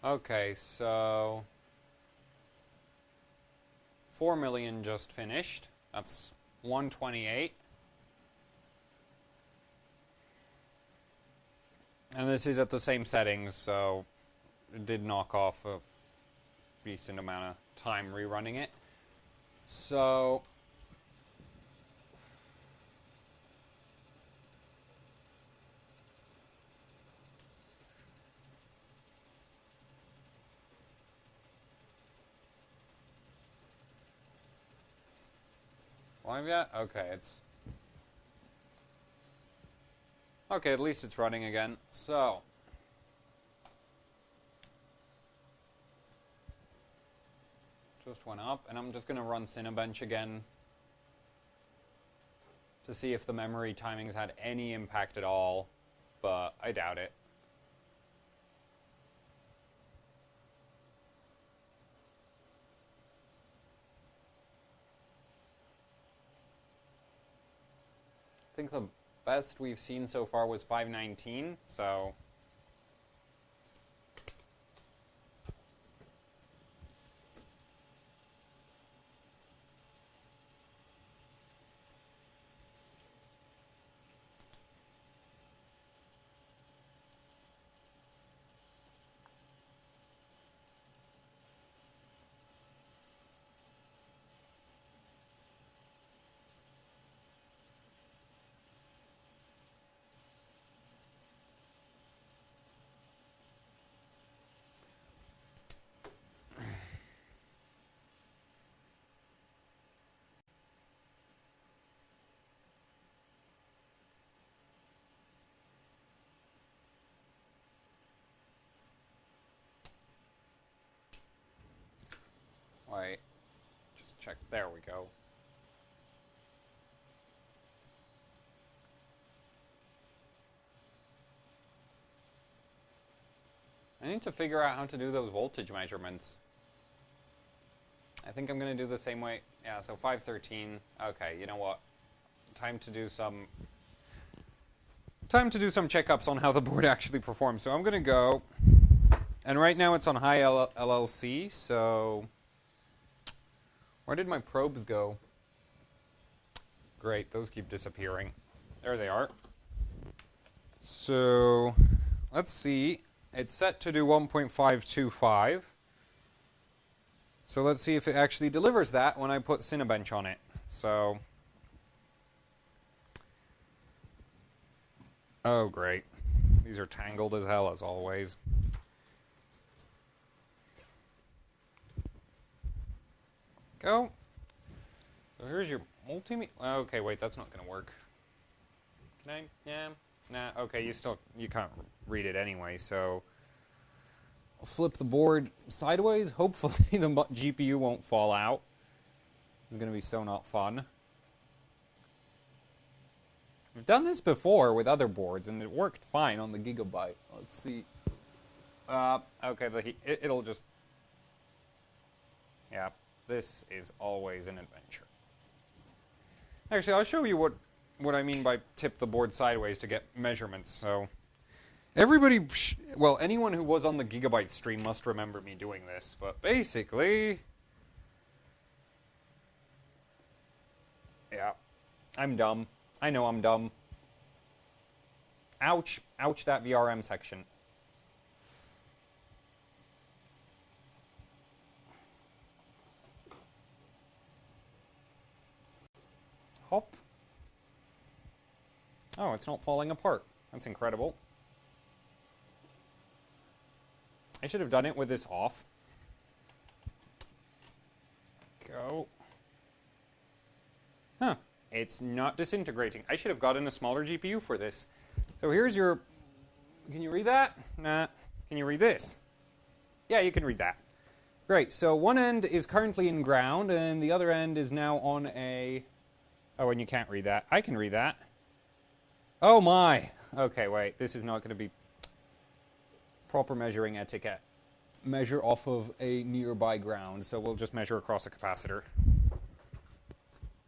Okay, so 4 million just finished. That's 128. And this is at the same settings, so it did knock off a decent amount of time rerunning it. So live yet? Okay, it's okay, at least it's running again. So just went up, and I'm just going to run Cinebench again to see if the memory timings had any impact at all, but I doubt it. I think the best we've seen so far was 519, so wait, just check. There we go. I need to figure out how to do those voltage measurements. I think I'm going to do the same way. Yeah, so 513. Okay, you know what? Time to do some checkups on how the board actually performs. So I'm going to go, and right now it's on high LLC, so where did my probes go? Great, those keep disappearing. There they are. So let's see. It's set to do 1.525. So let's see if it actually delivers that when I put Cinebench on it. So, oh great. These are tangled as hell as always. Go. So here's your multimeter. Okay, wait, that's not going to work. Can I? Yeah. Nah, okay, you can't read it anyway, so I'll flip the board sideways. Hopefully the GPU won't fall out. It's going to be so not fun. I've done this before with other boards, and it worked fine on the Gigabyte. Let's see. Okay, it'll just... Yeah, this is always an adventure. Actually, I'll show you what I mean by tip the board sideways to get measurements. So everybody, well, anyone who was on the Gigabyte stream must remember me doing this, but basically, yeah, I'm dumb. I know I'm dumb. Ouch, ouch, that VRM section. Hop. Oh, it's not falling apart. That's incredible. I should have done it with this off. Go. Huh. It's not disintegrating. I should have gotten a smaller GPU for this. So here's your... Can you read that? Nah. Can you read this? Yeah, you can read that. Great. So one end is currently in ground, and the other end is now on a... Oh, and you can't read that. I can read that. Oh my! Okay, wait. This is not going to be proper measuring etiquette. Measure off of a nearby ground, so we'll just measure across a capacitor.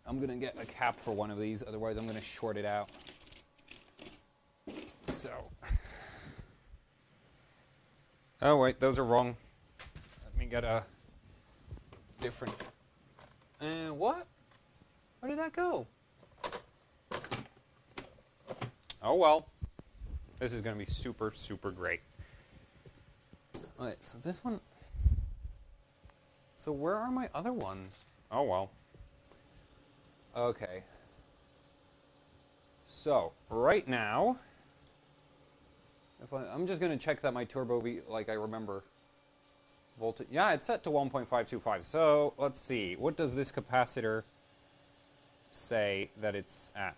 I'm going to get a cap for one of these, otherwise I'm going to short it out. So... Oh wait, those are wrong. Let me get a different. What? Where did that go? Oh well. This is going to be super, super great. Alright, so this one... So where are my other ones? Oh well. Okay. So, right now... I'm just going to check that my turbo like I remember. Voltage. Yeah, it's set to 1.525. So, let's see. What does this capacitor say that it's at?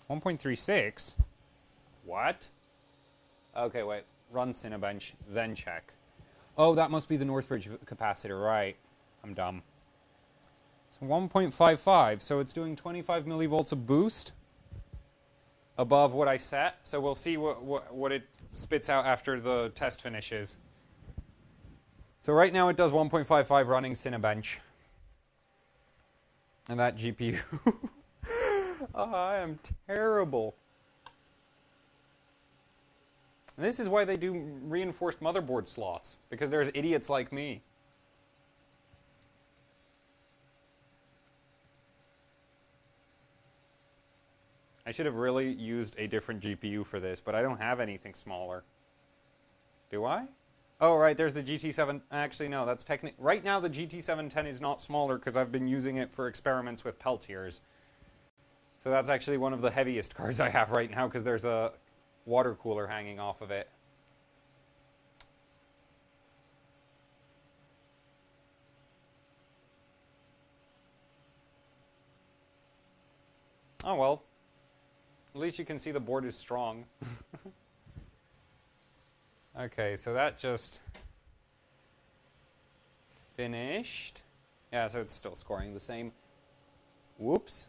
1.36? What? Okay, wait. Run Cinebench, then check. Oh, that must be the Northbridge capacitor, right. I'm dumb. So 1.55, so it's doing 25 millivolts of boost above what I set. So we'll see what it spits out after the test finishes. So right now it does 1.55 running Cinebench. And that GPU... Oh, I am terrible. And this is why they do reinforced motherboard slots, because there's idiots like me. I should have really used a different GPU for this, but I don't have anything smaller. Do I? Oh, right, there's the GT7. Actually, no, that's technically... Right now, the GT710 is not smaller because I've been using it for experiments with Peltiers. So that's actually one of the heaviest cards I have right now because there's a water cooler hanging off of it. Oh well. At least you can see the board is strong. Okay, so that just finished. Yeah, so it's still scoring the same. Whoops.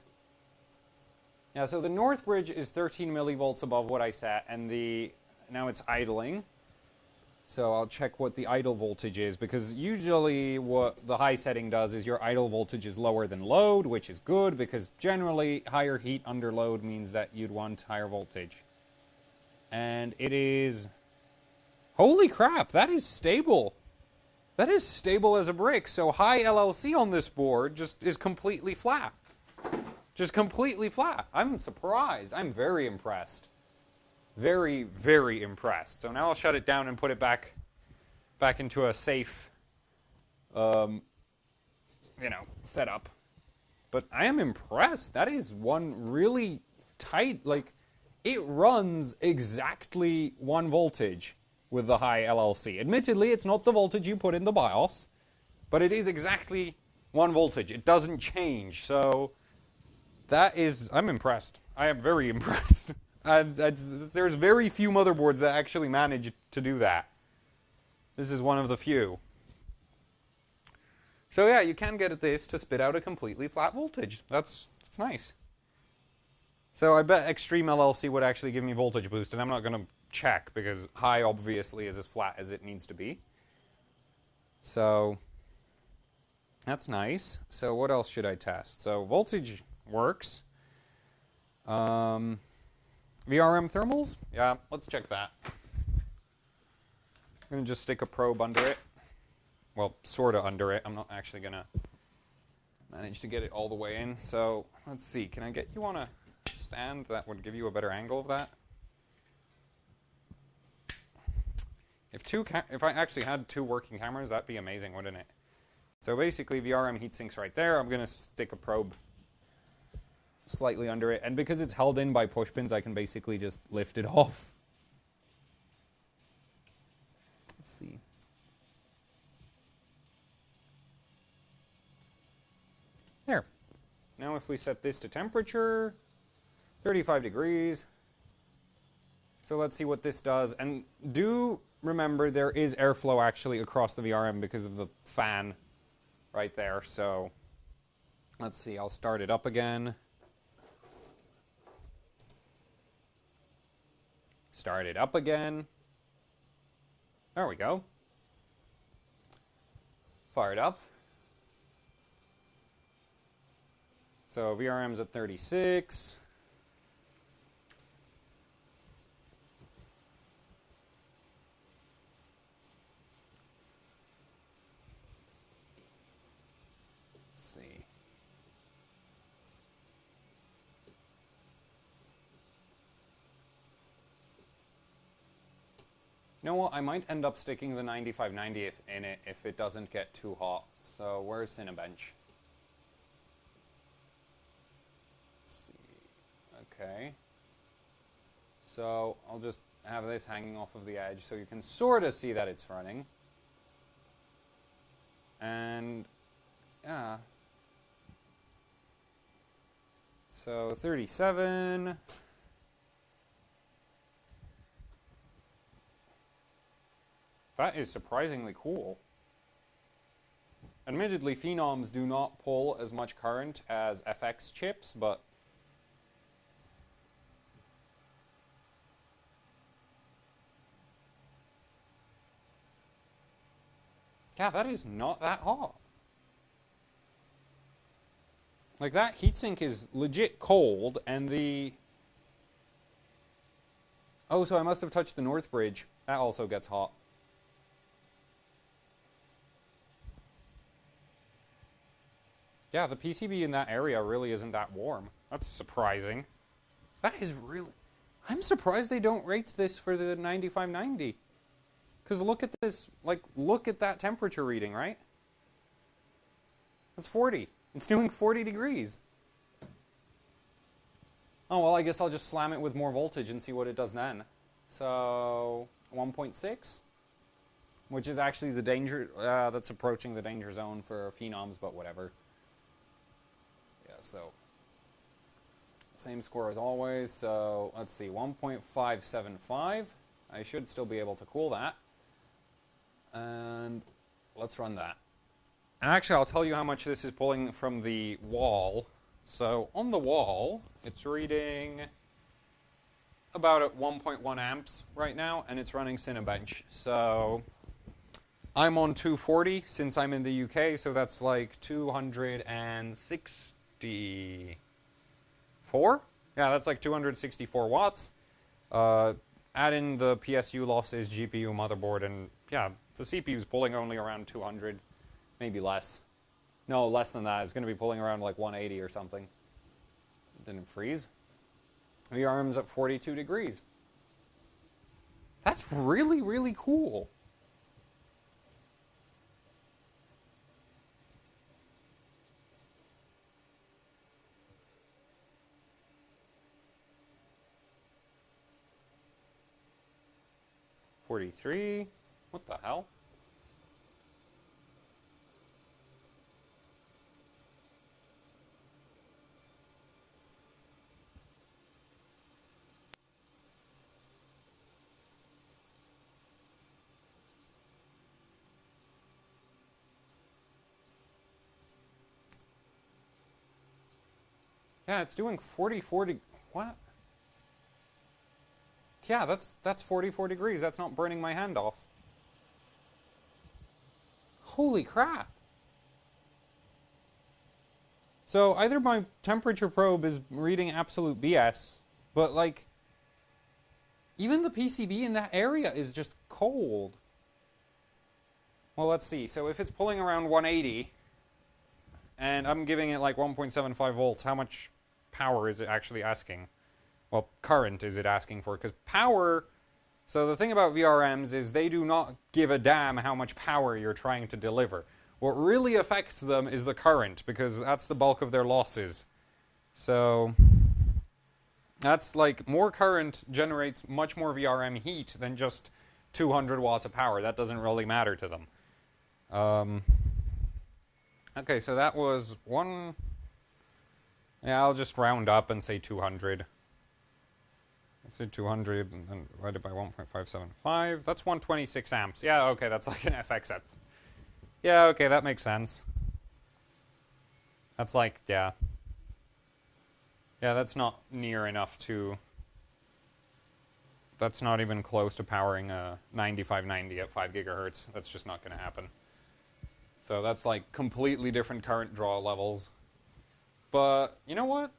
Yeah, so the Northbridge is 13 millivolts above what I set, and now it's idling. So I'll check what the idle voltage is, because usually what the high setting does is your idle voltage is lower than load, which is good, because generally higher heat under load means that you'd want higher voltage. And it is... Holy crap, that is stable. That is stable as a brick, so high LLC on this board just is completely flat. Just completely flat. I'm surprised. I'm very impressed. Very, very impressed. So now I'll shut it down and put it back into a safe, setup. But I am impressed. That is one really tight, like, it runs exactly 1 voltage with the high LLC. Admittedly, it's not the voltage you put in the BIOS, but it is exactly 1 voltage. It doesn't change, so... I'm impressed. I am very impressed. There's very few motherboards that actually manage to do that. This is one of the few. So yeah, you can get this to spit out a completely flat voltage. That's nice. So I bet Extreme LLC would actually give me voltage boost, and I'm not going to check, because high obviously is as flat as it needs to be. So that's nice. So what else should I test? So voltage... works. VRM thermals? Yeah, let's check that. I'm going to just stick a probe under it. Well, sort of under it. I'm not actually going to manage to get it all the way in. So, let's see. Can I get you on a stand that would give you a better angle of that? If I actually had 2 working cameras, that'd be amazing, wouldn't it? So basically, VRM heatsinks right there. I'm going to stick a probe slightly under it, and because it's held in by push pins, I can basically just lift it off. Let's see. There. Now if we set this to temperature, 35 degrees. So let's see what this does. And do remember there is airflow actually across the VRM because of the fan right there. So let's see, I'll start it up again. Start it up again. There we go. Fire it up. So VRM's at 36. You know what? I might end up sticking the 9590 in it if it doesn't get too hot. So where's Cinebench? Let's see. Okay. So I'll just have this hanging off of the edge so you can sort of see that it's running. And yeah. So 37. That is surprisingly cool. Admittedly, phenoms do not pull as much current as FX chips, but yeah, that is not that hot. Like, that heatsink is legit cold, and the... Oh, so I must have touched the north bridge. That also gets hot. Yeah, the PCB in that area really isn't that warm. That's surprising. That is really... I'm surprised they don't rate this for the 9590. Because look at this, like, look at that temperature reading, right? That's 40. It's doing 40 degrees. Oh, well, I guess I'll just slam it with more voltage and see what it does then. So, 1.6? Which is actually the danger, that's approaching the danger zone for phenoms, but whatever. Yeah, so, same score as always. So, let's see, 1.575. I should still be able to cool that. And let's run that. And actually, I'll tell you how much this is pulling from the wall. So on the wall, it's reading about at 1.1 amps right now, and it's running Cinebench. So I'm on 240 since I'm in the UK, so that's like 264? Yeah, that's like 264 watts. Add in the PSU losses, GPU, motherboard, and yeah, the CPU's pulling only around 200, maybe less. No, less than that. It's going to be pulling around like 180 or something. Didn't freeze. VRM's at 42 degrees. That's really, really cool. $43. What the hell? Yeah, it's doing 44 what? Yeah, that's 44 degrees. That's not burning my hand off. Holy crap. So either my temperature probe is reading absolute BS, but like, even the PCB in that area is just cold. Well, let's see. So if it's pulling around 180, and I'm giving it like 1.75 volts, how much power is it actually asking? Well, current is it asking for? Because power... So the thing about VRMs is they do not give a damn how much power you're trying to deliver. What really affects them is the current, because that's the bulk of their losses. So that's like, more current generates much more VRM heat than just 200 watts of power. That doesn't really matter to them. Okay, so that was one... Yeah, I'll just round up and say 200. I said 200 and then divided by 1.575. That's 126 amps. Yeah, okay, that's like an FX app. Yeah, okay, that makes sense. That's like, yeah. Yeah, that's not near enough to... That's not even close to powering a 9590 at 5 gigahertz. That's just not going to happen. So that's like completely different current draw levels. But, you know what?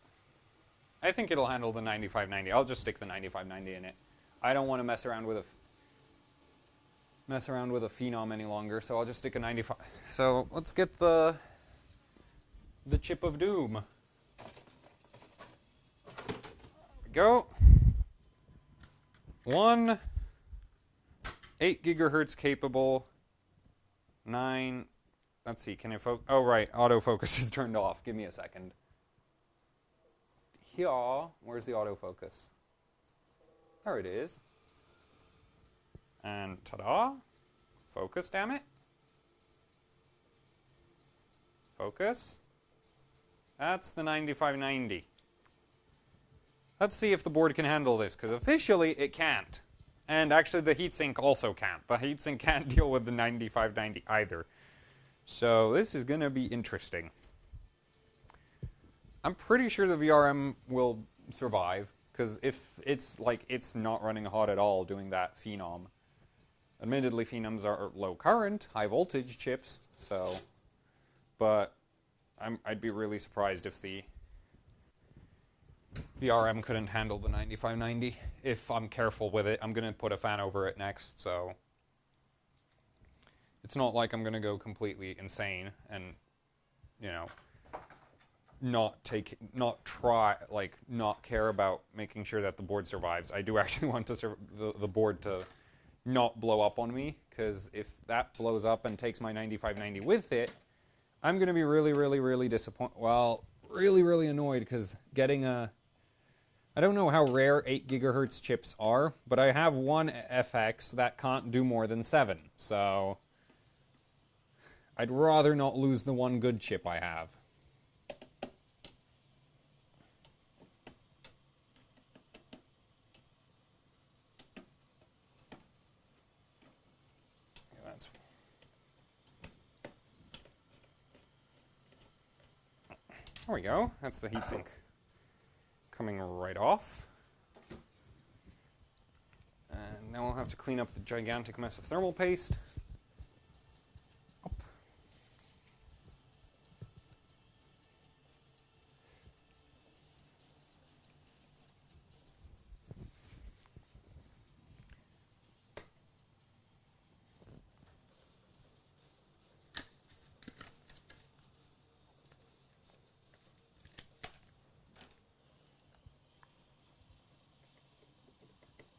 I think it'll handle the 9590. I'll just stick the 9590 in it. I don't want to mess around with a phenom any longer, so I'll just stick a 95. So let's get the chip of doom. There we go. 1 8 gigahertz capable, 9, let's see, can it focus? Oh, right, autofocus is turned off. Give me a second. Here, where's the autofocus? There it is. And ta-da, focus, damn it. Focus. That's the 9590. Let's see if the board can handle this, because officially it can't. And actually the heatsink also can't. The heatsink can't deal with the 9590 either. So this is going to be interesting. I'm pretty sure the VRM will survive, because if it's like it's not running hot at all doing that Phenom. Admittedly, Phenoms are low current, high voltage chips, so... But I'd be really surprised if the VRM couldn't handle the 9590. If I'm careful with it, I'm going to put a fan over it next, so it's not like I'm going to go completely insane and, you know, not care about making sure that the board survives. I do actually want the board to not blow up on me, because if that blows up and takes my 9590 with it, I'm going to be really, really, really disappointed. Well, really, really annoyed, because getting a... I don't know how rare 8 gigahertz chips are, but I have one FX that can't do more than 7, so I'd rather not lose the one good chip I have. There we go. That's the heatsink coming right off. And now I'll have to clean up the gigantic mess of thermal paste. Up.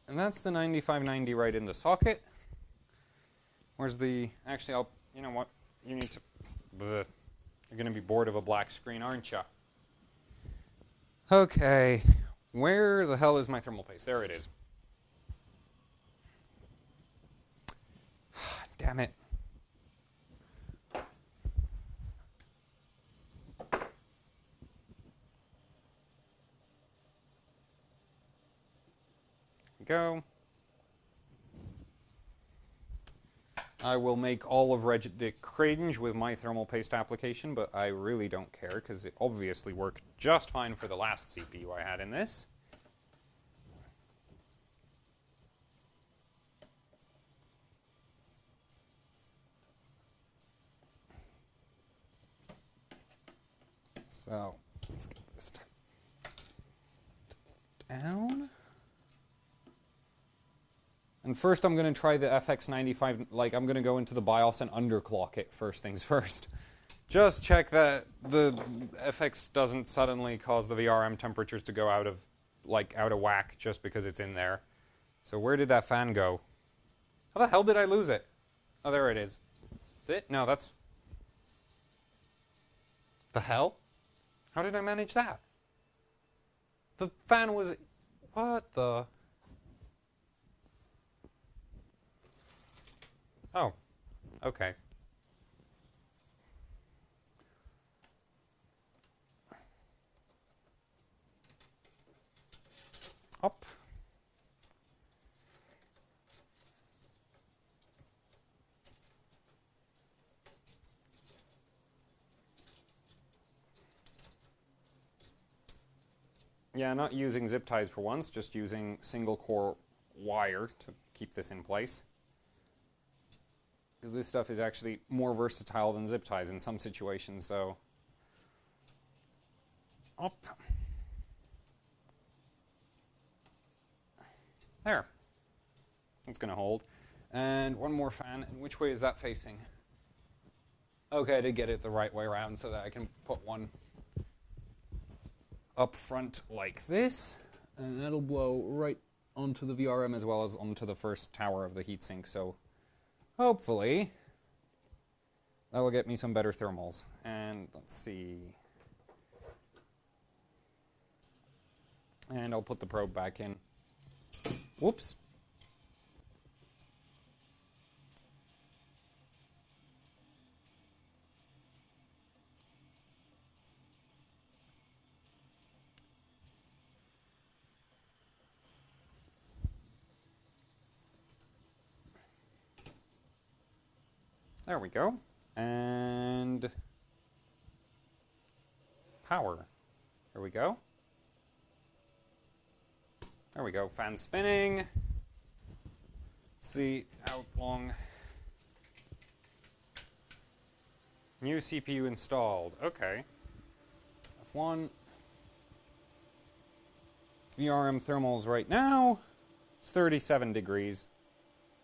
And that's the 9590 right in the socket. Where's the... Actually, you know what? You need to... Bleh. You're going to be bored of a black screen, aren't you? Okay. Where the hell is my thermal paste? There it is. Damn it. Go. I will make all of Reddit cringe with my thermal paste application, but I really don't care, because it obviously worked just fine for the last CPU I had in this. So, let's get this down. And first I'm going to try the FX95, like I'm going to go into the BIOS and underclock it first things first. Just check that the FX doesn't suddenly cause the VRM temperatures to go out of whack just because it's in there. So where did that fan go? How the hell did I lose it? Oh, there it is. Is it? No, that's... The hell? How did I manage that? The fan was... What the... Oh, okay. Up. Yeah, not using zip ties for once, just using single core wire to keep this in place. Because this stuff is actually more versatile than zip ties in some situations, so... Up. There. It's going to hold. And one more fan. And which way is that facing? Okay, I did get it the right way around so that I can put one up front like this. And that'll blow right onto the VRM as well as onto the first tower of the heatsink, so hopefully that will get me some better thermals. And let's see. And I'll put the probe back in. Whoops. There we go. And power. There we go. There we go. Fan spinning. Let's see how long. New CPU installed. Okay. F1. VRM thermals right now. It's 37 degrees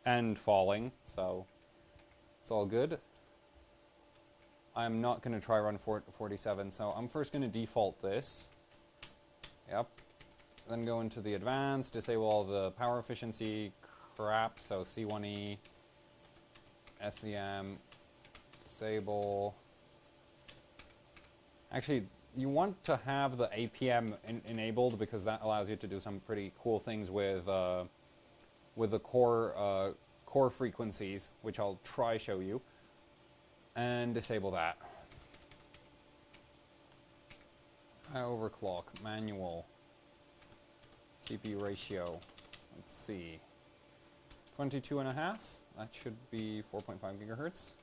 and falling, so it's all good. I'm not going to try run 47, so I'm first going to default this. Yep. Then go into the advanced, disable all the power efficiency crap, so C1E, SEM, disable. Actually, you want to have the APM enabled because that allows you to do some pretty cool things with the core frequencies, which I'll try show you, and disable that. Overclock, manual, CPU ratio, let's see, 22.5, that should be 4.5 gigahertz.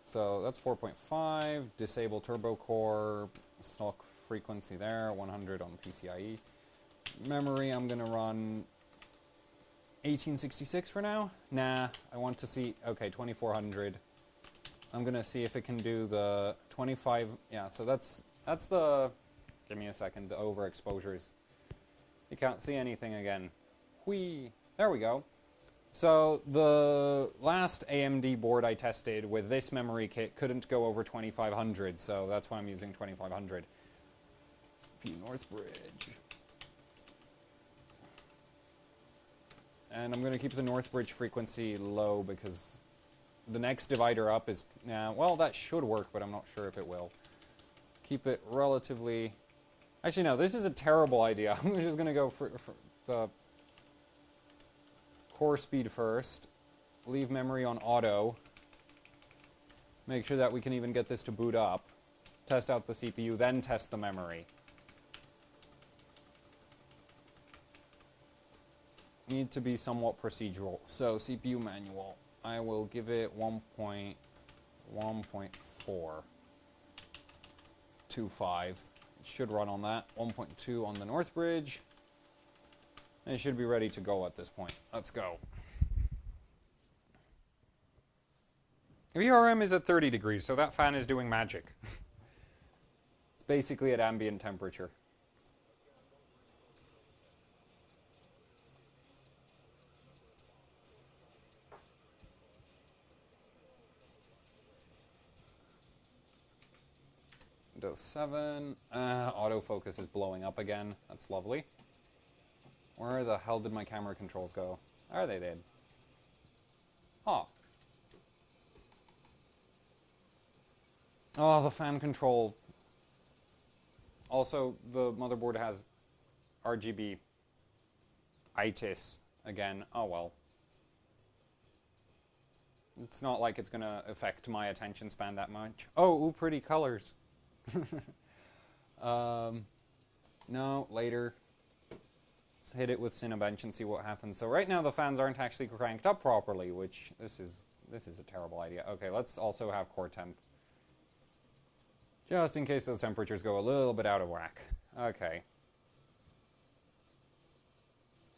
So that's 4.5, disable turbo core, stock frequency there, 100 on PCIe. Memory, I'm gonna run 1866 for now. Nah, I want to see, okay, 2400. I'm gonna see if it can do the 25, yeah, so that's the, give me a second, the overexposures. You can't see anything again. Whee! There we go. So the last AMD board I tested with this memory kit couldn't go over 2500, so that's why I'm using 2500. CPU Northbridge. And I'm going to keep the Northbridge frequency low because the next divider up is, well, that should work, but I'm not sure if it will. Keep it relatively, actually no, this is a terrible idea. I'm just going to go for the core speed first, leave memory on auto, make sure that we can even get this to boot up, test out the CPU, then test the memory. Need to be somewhat procedural. So CPU manual, I will give it 1.1.425. It should run on that. 1.2 on the Northbridge. And it should be ready to go at this point. Let's go. VRM is at 30 degrees, so that fan is doing magic. It's basically at ambient temperature. Windows 7. Autofocus is blowing up again. That's lovely. Where the hell did my camera controls go? There they did. Oh. Oh, the fan control. Also, the motherboard has RGB ITIS again. Oh well. It's not like it's going to affect my attention span that much. Oh, ooh, pretty colors. No, later. Let's hit it with Cinebench and see what happens. So right now the fans aren't actually cranked up properly, which this is a terrible idea. Okay, let's also have core temp. Just in case those temperatures go a little bit out of whack. Okay.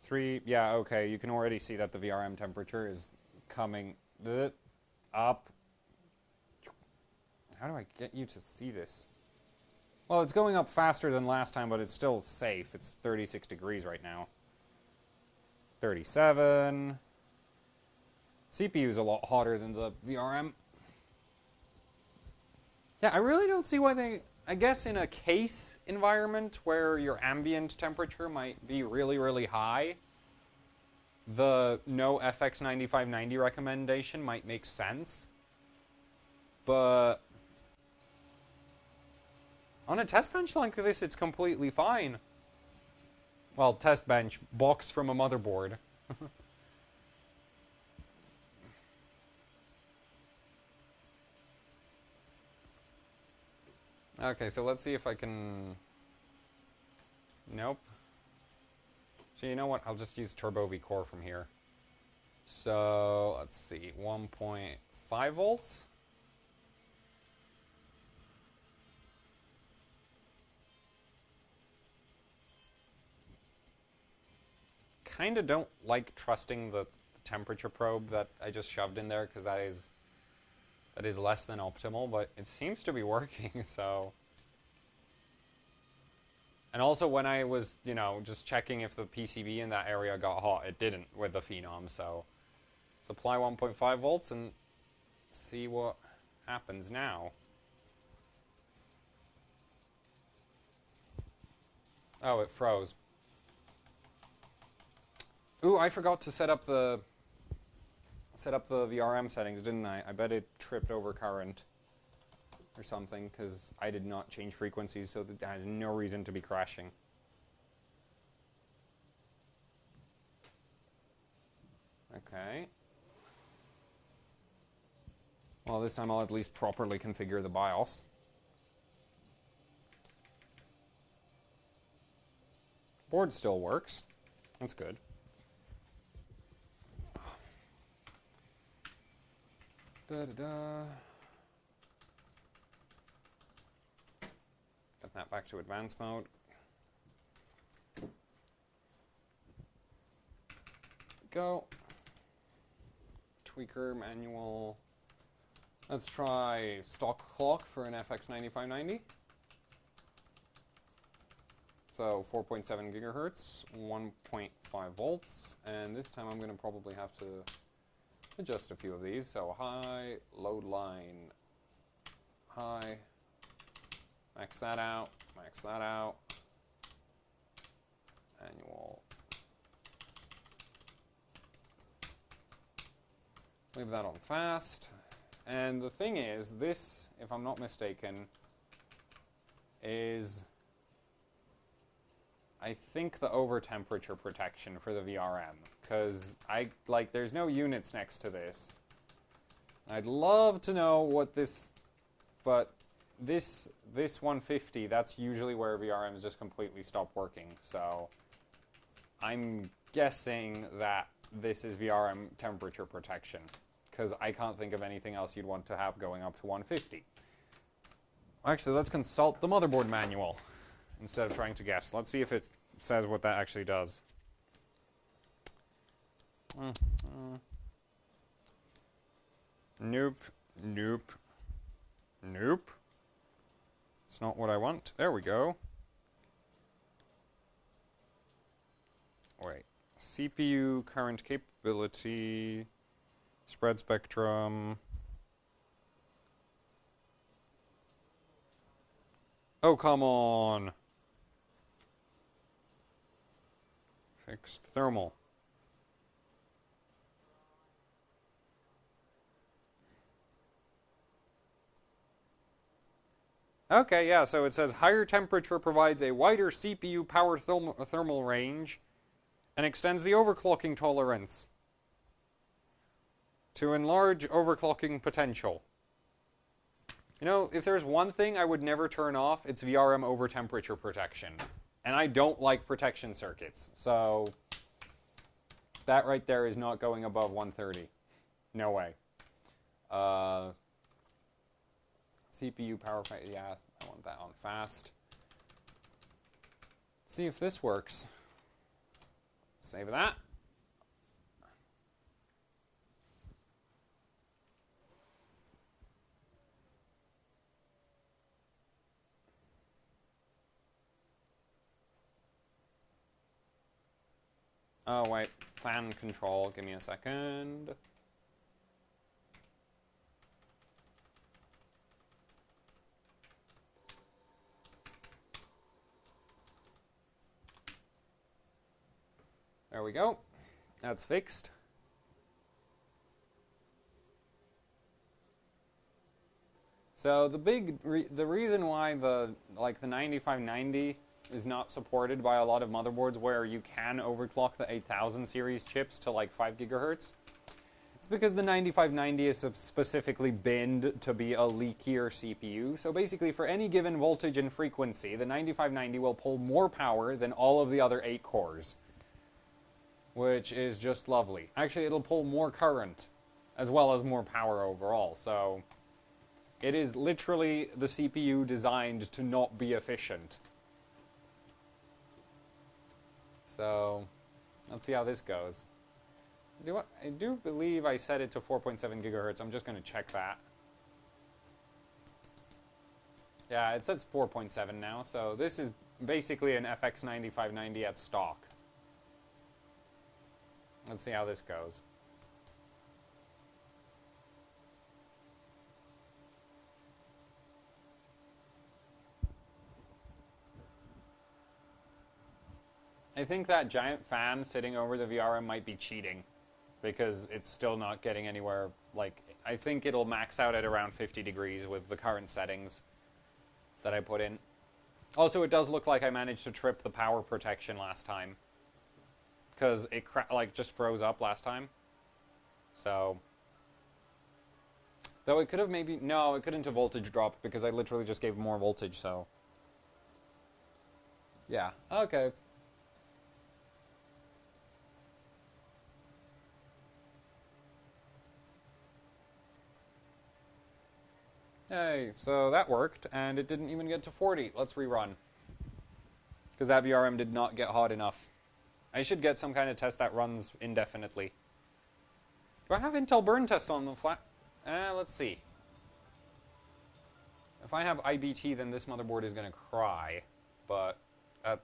3, yeah, okay, you can already see that the VRM temperature is coming up. How do I get you to see this? Well, it's going up faster than last time, but it's still safe. It's 36 degrees right now. 37. CPU's a lot hotter than the VRM. Yeah, I really don't see why they I guess in a case environment where your ambient temperature might be really, really high, the no FX9590 recommendation might make sense. But on a test bench like this, it's completely fine. Well, test bench, box from a motherboard. Okay, so let's see if I can... Nope. So you know what? I'll just use Turbo V Core from here. So, let's see. 1.5 volts. Kinda don't like trusting the temperature probe that I just shoved in there, because that is less than optimal, but it seems to be working, so... And also when I was, you know, just checking if the PCB in that area got hot, it didn't with the Phenom, so... Supply 1.5 volts and see what happens now. Oh, it froze. Ooh, I forgot to set up the VRM settings, didn't I? I bet it tripped over current or something, because I did not change frequencies, so that has no reason to be crashing. Okay. Well, this time I'll at least properly configure the BIOS. Board still works. That's good. Da-da-da. Get that back to advanced mode. Go. Tweaker manual. Let's try stock clock for an FX9590. So 4.7 gigahertz, 1.5 volts, and this time I'm going to probably have to adjust a few of these. So high, load line, high, max that out, annual. Leave that on fast. And the thing is, this, if I'm not mistaken, is, I think, the over temperature protection for the VRM. Because there's no units next to this. I'd love to know what this, but this 150, that's usually where VRMs just completely stop working. So I'm guessing that this is VRM temperature protection, because I can't think of anything else you'd want to have going up to 150. Actually, let's consult the motherboard manual instead of trying to guess. Let's see if it says what that actually does. Nope, nope, nope. It's not what I want. There we go. Wait. CPU current capability, spread spectrum. Oh, come on. Fixed thermal. Okay, yeah, so it says higher temperature provides a wider CPU power thermal range and extends the overclocking tolerance to enlarge overclocking potential. You know, if there's one thing I would never turn off, it's VRM over temperature protection. And I don't like protection circuits, so that right there is not going above 130. No way. CPU power, yeah, I want that on fast. Let's see if this works. Save that. Oh, wait. Fan control. Give me a second. There we go. That's fixed. So the reason why the 9590 is not supported by a lot of motherboards where you can overclock the 8000 series chips to like 5 gigahertz, it's because the 9590 is specifically binned to be a leakier CPU. So basically for any given voltage and frequency, the 9590 will pull more power than all of the other 8 cores, which is just lovely. Actually, it'll pull more current as well as more power overall. So it is literally the CPU designed to not be efficient. So let's see how this goes. I do believe I set it to 4.7 gigahertz. I'm just going to check that. Yeah, it says 4.7 now. So this is basically an FX 9590 at stock. Let's see how this goes. I think that giant fan sitting over the VRM might be cheating, because it's still not getting anywhere. Like, I think it'll max out at around 50 degrees with the current settings that I put in. Also, it does look like I managed to trip the power protection last time, because it just froze up last time. So, though it could have maybe, no, it couldn't have voltage dropped because I literally just gave more voltage. So yeah, okay. Hey, so that worked, and it didn't even get to 40. Let's rerun, because that VRM did not get hot enough. I should get some kind of test that runs indefinitely. Do I have Intel burn test on the flat? Let's see. If I have IBT, then this motherboard is going to cry, but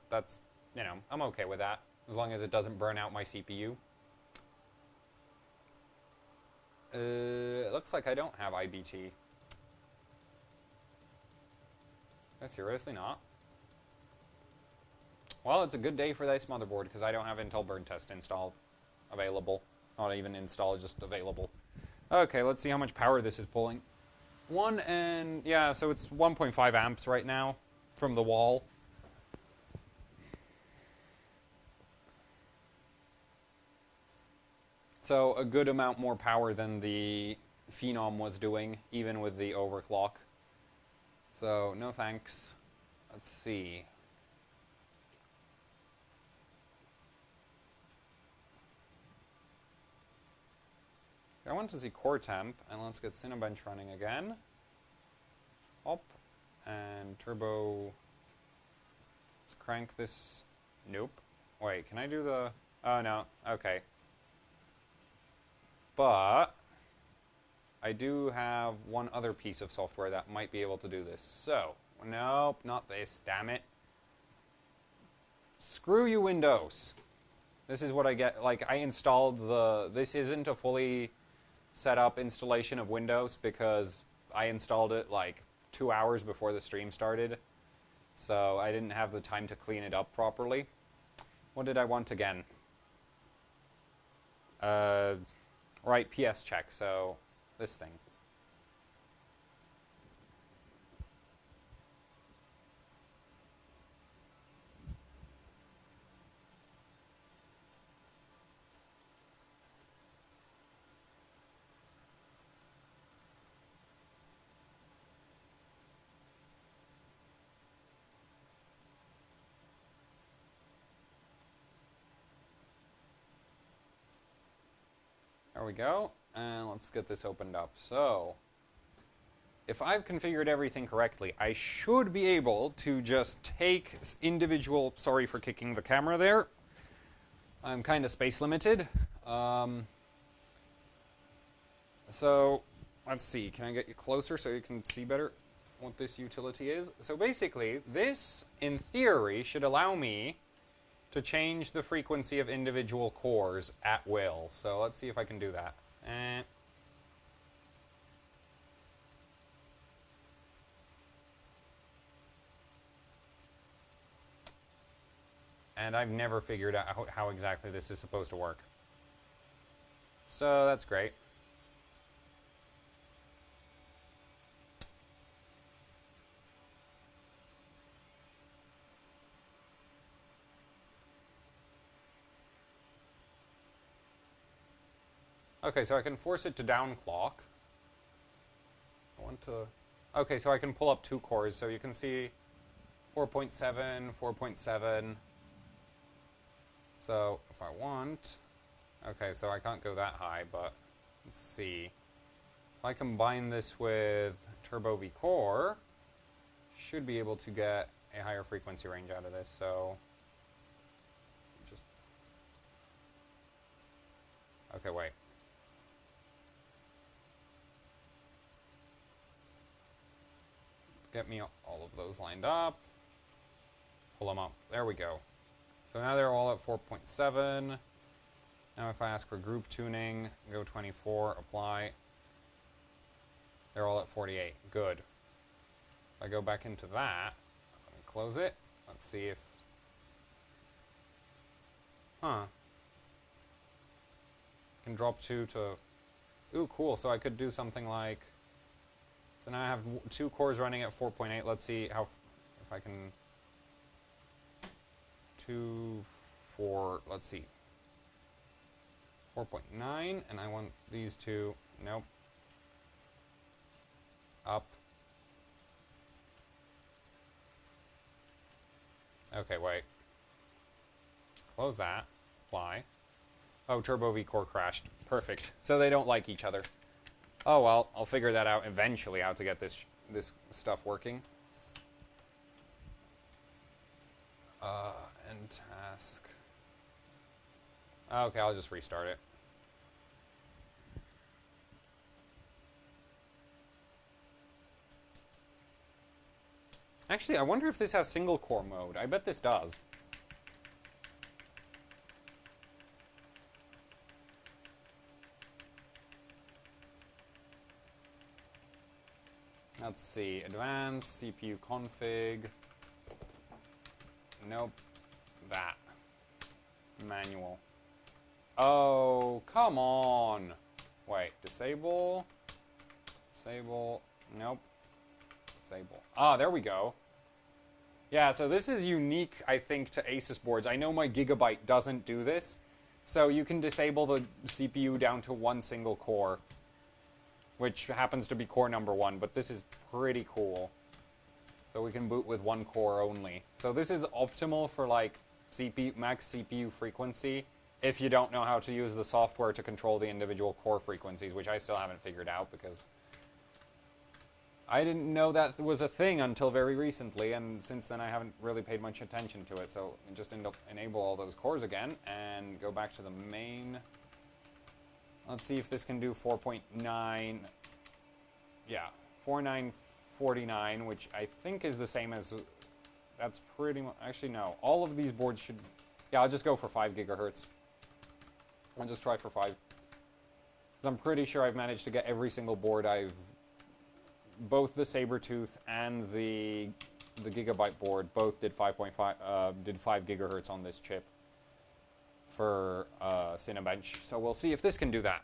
that's, you know, I'm okay with that, as long as it doesn't burn out my CPU. It looks like I don't have IBT. Seriously not? Well, it's a good day for this motherboard because I don't have Intel burn test installed. Available. Not even installed, just available. Okay, let's see how much power this is pulling. Yeah, so it's 1.5 amps right now from the wall. So a good amount more power than the Phenom was doing, even with the overclock. So, no thanks. Let's see. I want to see core temp, and let's get Cinebench running again. Up. And turbo. Let's crank this. Nope. Wait, can I do the... Oh, no. Okay. But I do have one other piece of software that might be able to do this. So, nope, not this, damn it. Screw you, Windows. This is what I get. Like, I installed the... This isn't a fully set up installation of Windows because I installed it like 2 hours before the stream started. So I didn't have the time to clean it up properly. What did I want again? Right, PS check, so this thing. There we go, and let's get this opened up. So, if I've configured everything correctly, I should be able to just take individual... Sorry for kicking the camera there. I'm kind of space limited. So, let's see. Can I get you closer so you can see better what this utility is? So basically, this, in theory, should allow me to change the frequency of individual cores at will. So let's see if I can do that. And I've never figured out how exactly this is supposed to work. So that's great. Okay, so I can force it to downclock. I want to... Okay, so I can pull up 2 cores, so you can see 4.7, 4.7. So if I want... Okay, so I can't go that high, but let's see. If I combine this with Turbo V Core, should be able to get a higher frequency range out of this, so... Just... Okay, wait. Get me all of those lined up. Pull them up. There we go. So now they're all at 4.7. Now if I ask for group tuning, go 24, apply. They're all at 48. Good. If I go back into that, close it. Let's see if... Huh. Can drop 2 to... Ooh, cool. So I could do something like... So now I have 2 cores running at 4.8. Let's see how... If I can... 2, 4... Let's see. 4.9, and I want these 2... Nope. Up. Okay, wait. Close that. Apply. Oh, Turbo V Core crashed. Perfect. So they don't like each other. Oh well, I'll figure that out eventually, how to get this stuff working. End task. Okay, I'll just restart it. Actually, I wonder if this has single core mode. I bet this does. Let's see, advanced, CPU config. Nope, that. Manual. Oh, come on. Wait, disable. Disable, nope. Disable. Ah, there we go. Yeah, so this is unique, I think, to ASUS boards. I know my Gigabyte doesn't do this. So you can disable the CPU down to 1 single core, which happens to be core number 1, but this is pretty cool. So we can boot with 1 core only. So this is optimal for like max CPU frequency if you don't know how to use the software to control the individual core frequencies, which I still haven't figured out because I didn't know that was a thing until very recently, and since then I haven't really paid much attention to it. So just enable all those cores again and go back to the main. Let's see if this can do 4.9. Yeah, 4949, which I think is the same as... That's pretty much... Actually, no. All of these boards should... Yeah, I'll just go for 5 gigahertz. I'll just try for 5. 'Cause I'm pretty sure I've managed to get every single board I've... Both the Sabertooth and the Gigabyte board both did 5.5... did 5 gigahertz on this chip for Cinebench. So we'll see if this can do that.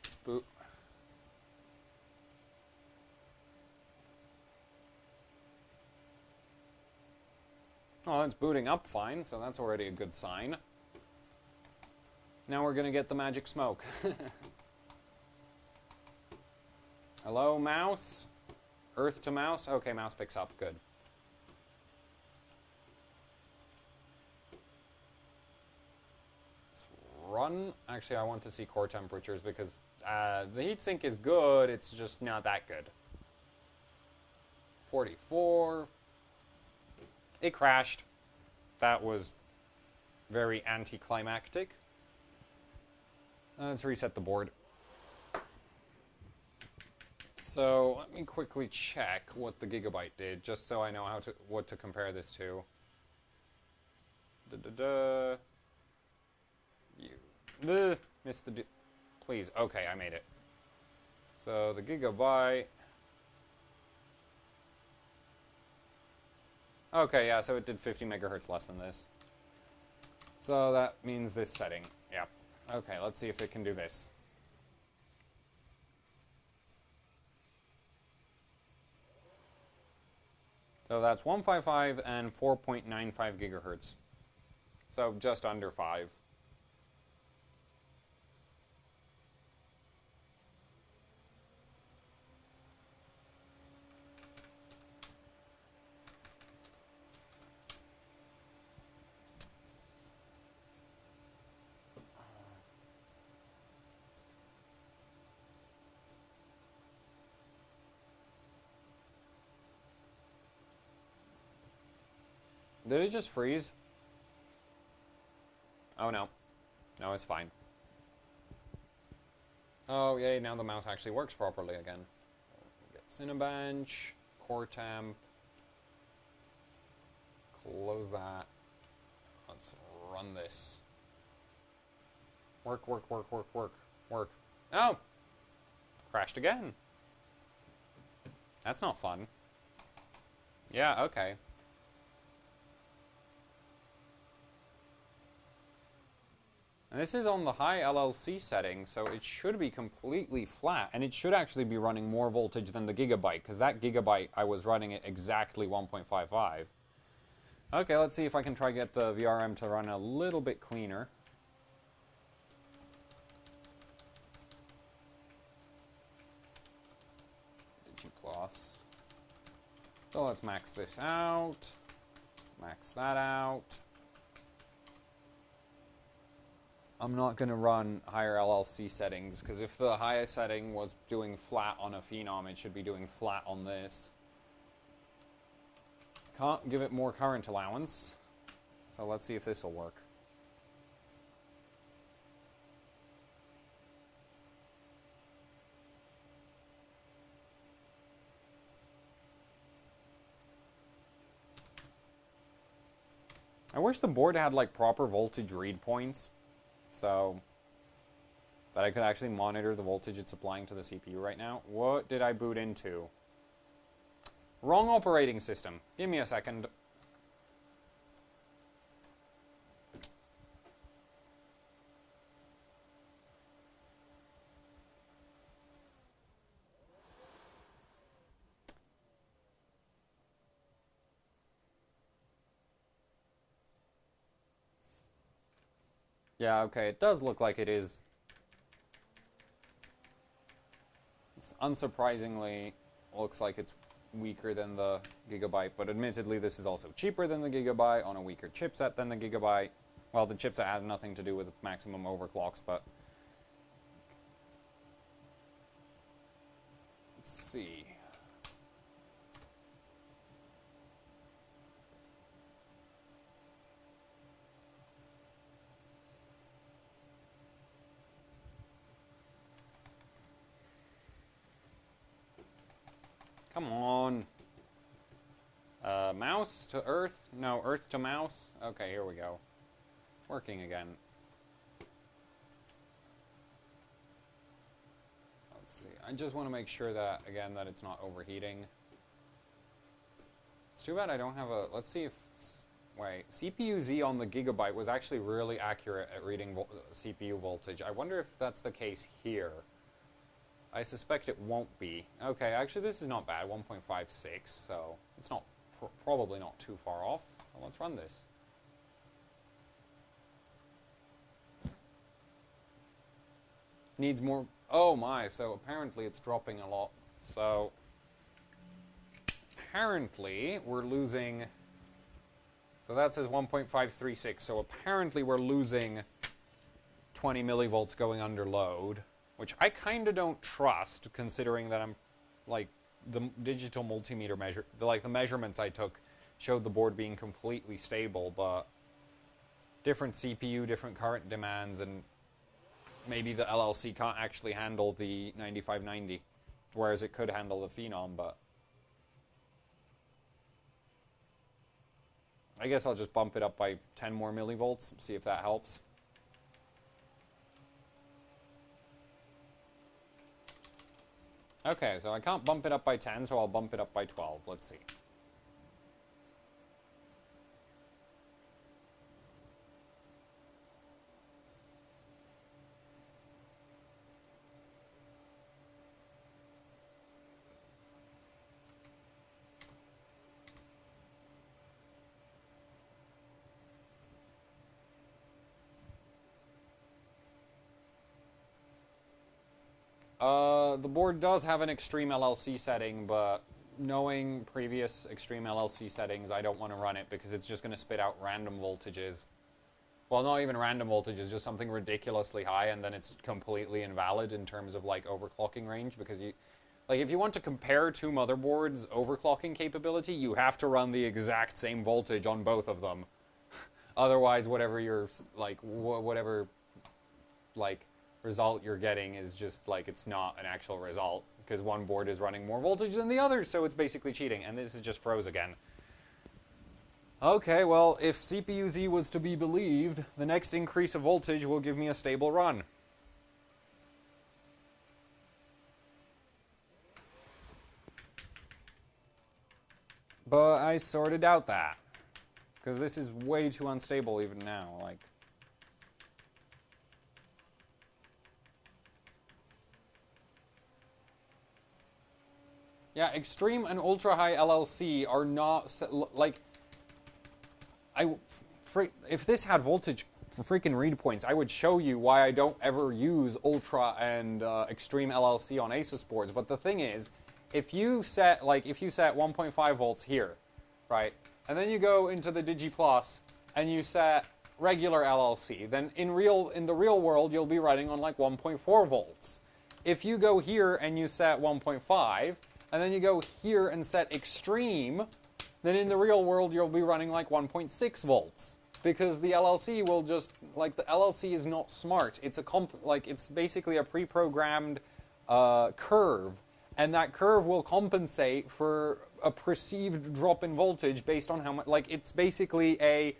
Let's boot. Oh, it's booting up fine, so that's already a good sign. Now we're going to get the magic smoke. Hello, mouse? Earth to mouse? Okay, mouse picks up. Good. Let's run. Actually, I want to see core temperatures because the heatsink is good. It's just not that good. 44. It crashed. That was very anticlimactic. Let's reset the board. Let's So let me quickly check what the gigabyte did, just so I know what to compare this to. You missed the. Please, okay, I made it. So the gigabyte. Okay, yeah, so it did 50 megahertz less than this. So that means this setting. Yeah. Okay, let's see if it can do this. So that's 155 and 4.95 gigahertz. So just under 5. Did it just freeze? Oh no. No, it's fine. Oh yay, now the mouse actually works properly again. Get Cinebench, Core Temp. Close that. Let's run this. Work. Oh! Crashed again. That's not fun. Yeah, okay. And this is on the high LLC setting, so it should be completely flat, and it should actually be running more voltage than the gigabyte, because that gigabyte, I was running it exactly 1.55. Okay, let's see if I can try to get the VRM to run a little bit cleaner. DigiPlus. So let's max this out. Max that out. I'm not going to run higher LLC settings, because if the highest setting was doing flat on a Phenom, it should be doing flat on this. Can't give it more current allowance. So let's see if this will work. I wish the board had like proper voltage read points, so that I could actually monitor the voltage it's applying to the CPU right now. What did I boot into? Wrong operating system. Give me a second. Yeah, okay, it does look like it is. It's unsurprisingly looks like it's weaker than the Gigabyte, but admittedly this is also cheaper than the Gigabyte on a weaker chipset than the Gigabyte. Well, the chipset has nothing to do with maximum overclocks, but let's see. Come on. Mouse to Earth? No, Earth to mouse? Okay, here we go. It's working again. Let's see. I just want to make sure that, again, that it's not overheating. It's too bad I don't have a... Let's see if... Wait. CPU-Z on the Gigabyte was actually really accurate at reading CPU voltage. I wonder if that's the case here. I suspect it won't be. Okay, actually this is not bad, 1.56, so it's not probably not too far off. Well, let's run this. Needs more... Oh my, so apparently it's dropping a lot. So apparently we're losing... So that says 1.536, so apparently we're losing 20 millivolts going under load. Which I kind of don't trust, considering that I'm, like, the digital multimeter measure, the measurements I took showed the board being completely stable, but different CPU, different current demands, and maybe the LLC can't actually handle the 9590. whereas it could handle the Phenom, but I guess I'll just bump it up by 10 more millivolts, see if that helps. Okay, so I can't bump it up by 10, so I'll bump it up by 12. Let's see. The board does have an extreme LLC setting, but knowing previous extreme LLC settings, I don't want to run it because it's just going to spit out random voltages. Well, not even random voltages, just something ridiculously high, and then it's completely invalid in terms of like overclocking range, because you, like, if you want to compare two motherboards' overclocking capability, you have to run the exact same voltage on both of them. Otherwise, whatever you're like, whatever like result you're getting is just like, it's not an actual result because one board is running more voltage than the other, so it's basically cheating, and this is just froze again. Okay, well, if CPU-Z was to be believed, the next increase of voltage will give me a stable run. But I sort of doubt that, because this is way too unstable even now, like. Yeah, extreme and ultra-high LLC are not, like, if this had voltage for freaking read points, I would show you why I don't ever use ultra and extreme LLC on ASUS boards. But the thing is, if you set 1.5 volts here, right, and then you go into the DigiPlus and you set regular LLC, then in the real world you'll be running on like 1.4 volts. If you go here and you set 1.5, and then you go here and set extreme, then in the real world you'll be running like 1.6 volts. Because the LLC will just, like, the LLC is not smart. It's it's basically a pre-programmed curve. And that curve will compensate for a perceived drop in voltage based on how much, like, it's basically a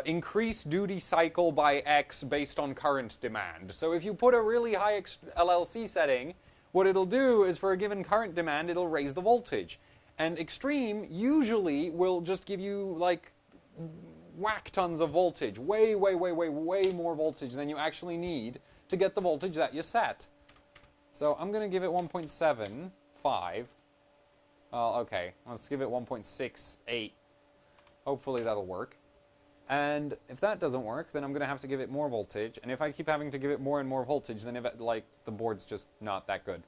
increased duty cycle by X based on current demand. So if you put a really high LLC setting, what it'll do is for a given current demand, it'll raise the voltage. And extreme usually will just give you, like, whack tons of voltage. Way more voltage than you actually need to get the voltage that you set. So I'm going to give it 1.75. Okay, let's give it 1.68. Hopefully that'll work. And if that doesn't work, then I'm going to have to give it more voltage. And if I keep having to give it more and more voltage, then the board's just not that good.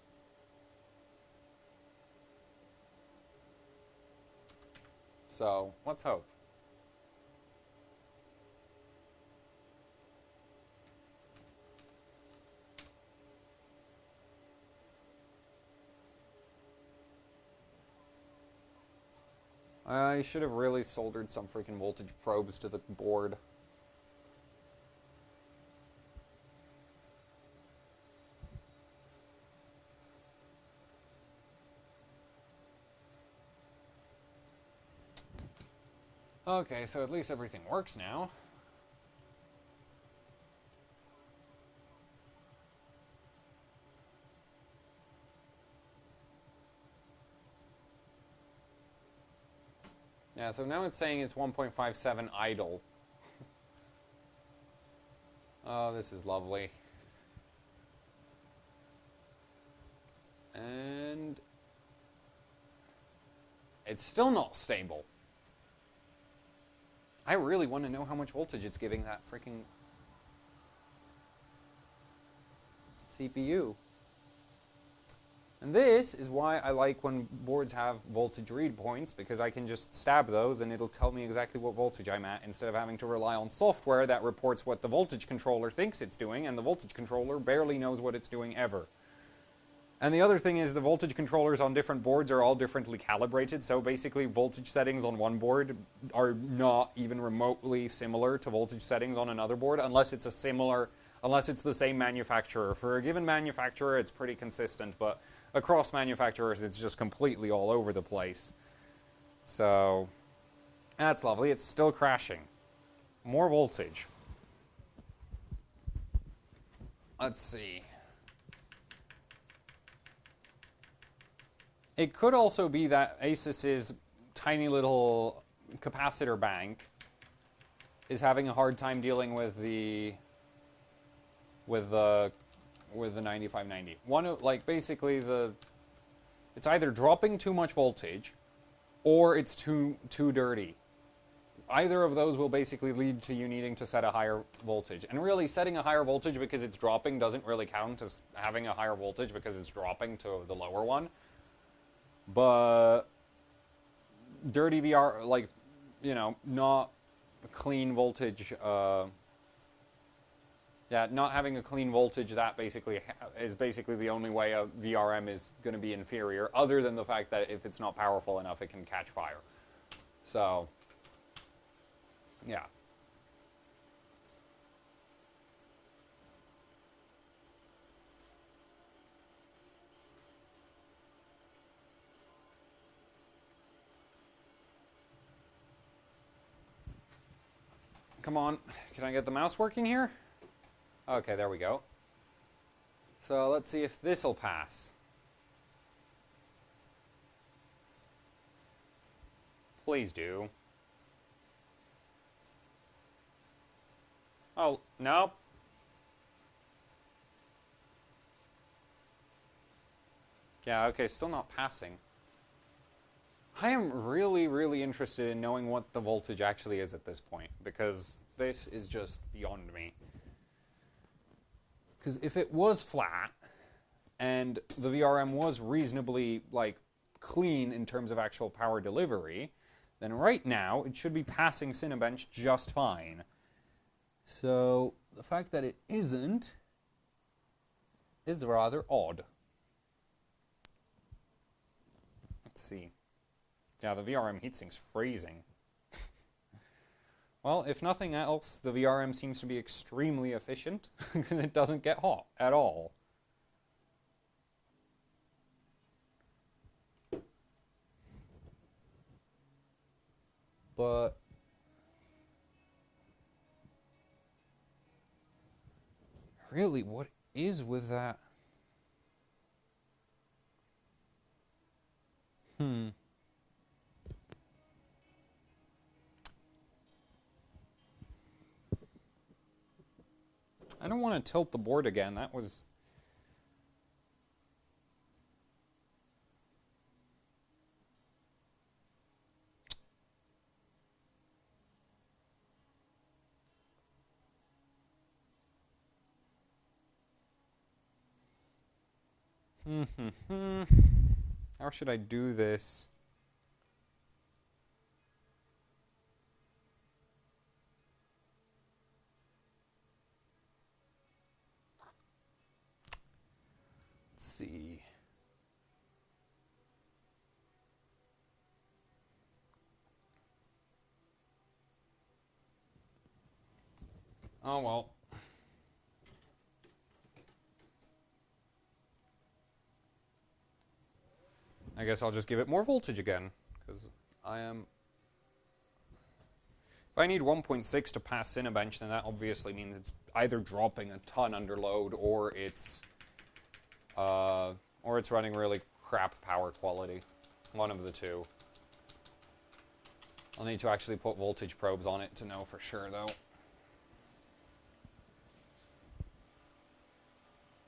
So, let's hope. I should have really soldered some freaking voltage probes to the board. Okay, so at least everything works now. Yeah, so now it's saying it's 1.57 idle. Oh, this is lovely. And it's still not stable. I really want to know how much voltage it's giving that freaking CPU. And this is why I like when boards have voltage read points, because I can just stab those and it'll tell me exactly what voltage I'm at, instead of having to rely on software that reports what the voltage controller thinks it's doing, and the voltage controller barely knows what it's doing ever. And the other thing is the voltage controllers on different boards are all differently calibrated, so basically voltage settings on one board are not even remotely similar to voltage settings on another board, unless it's the same manufacturer. For a given manufacturer, it's pretty consistent, but across manufacturers, it's just completely all over the place. So, that's lovely. It's still crashing. More voltage. Let's see. It could also be that ASUS's tiny little capacitor bank is having a hard time dealing with the 9590. Basically it's either dropping too much voltage or it's too dirty. Either of those will basically lead to you needing to set a higher voltage. And really, setting a higher voltage because it's dropping doesn't really count as having a higher voltage because it's dropping to the lower one. But dirty VR, not clean voltage, not having a clean voltage, that basically is the only way a VRM is going to be inferior, other than the fact that if it's not powerful enough, it can catch fire. So, yeah. Come on, can I get the mouse working here? Okay, there we go. So let's see if this'll pass. Please do. Oh, no. Yeah, okay, still not passing. I am really, really interested in knowing what the voltage actually is at this point, because this is just beyond me. Because if it was flat, and the VRM was reasonably, clean in terms of actual power delivery, then right now it should be passing Cinebench just fine. So the fact that it isn't is rather odd. Let's see. Yeah, the VRM heatsink's freezing. Well, if nothing else, the VRM seems to be extremely efficient because it doesn't get hot at all. But really, what is with that? I don't want to tilt the board again. That was... How should I do this? Let's see. Oh, well. I guess I'll just give it more voltage again, because I am... If I need 1.6 to pass Cinebench, then that obviously means it's either dropping a ton under load, or it's running really crap power quality. One of the two. I'll need to actually put voltage probes on it to know for sure, though.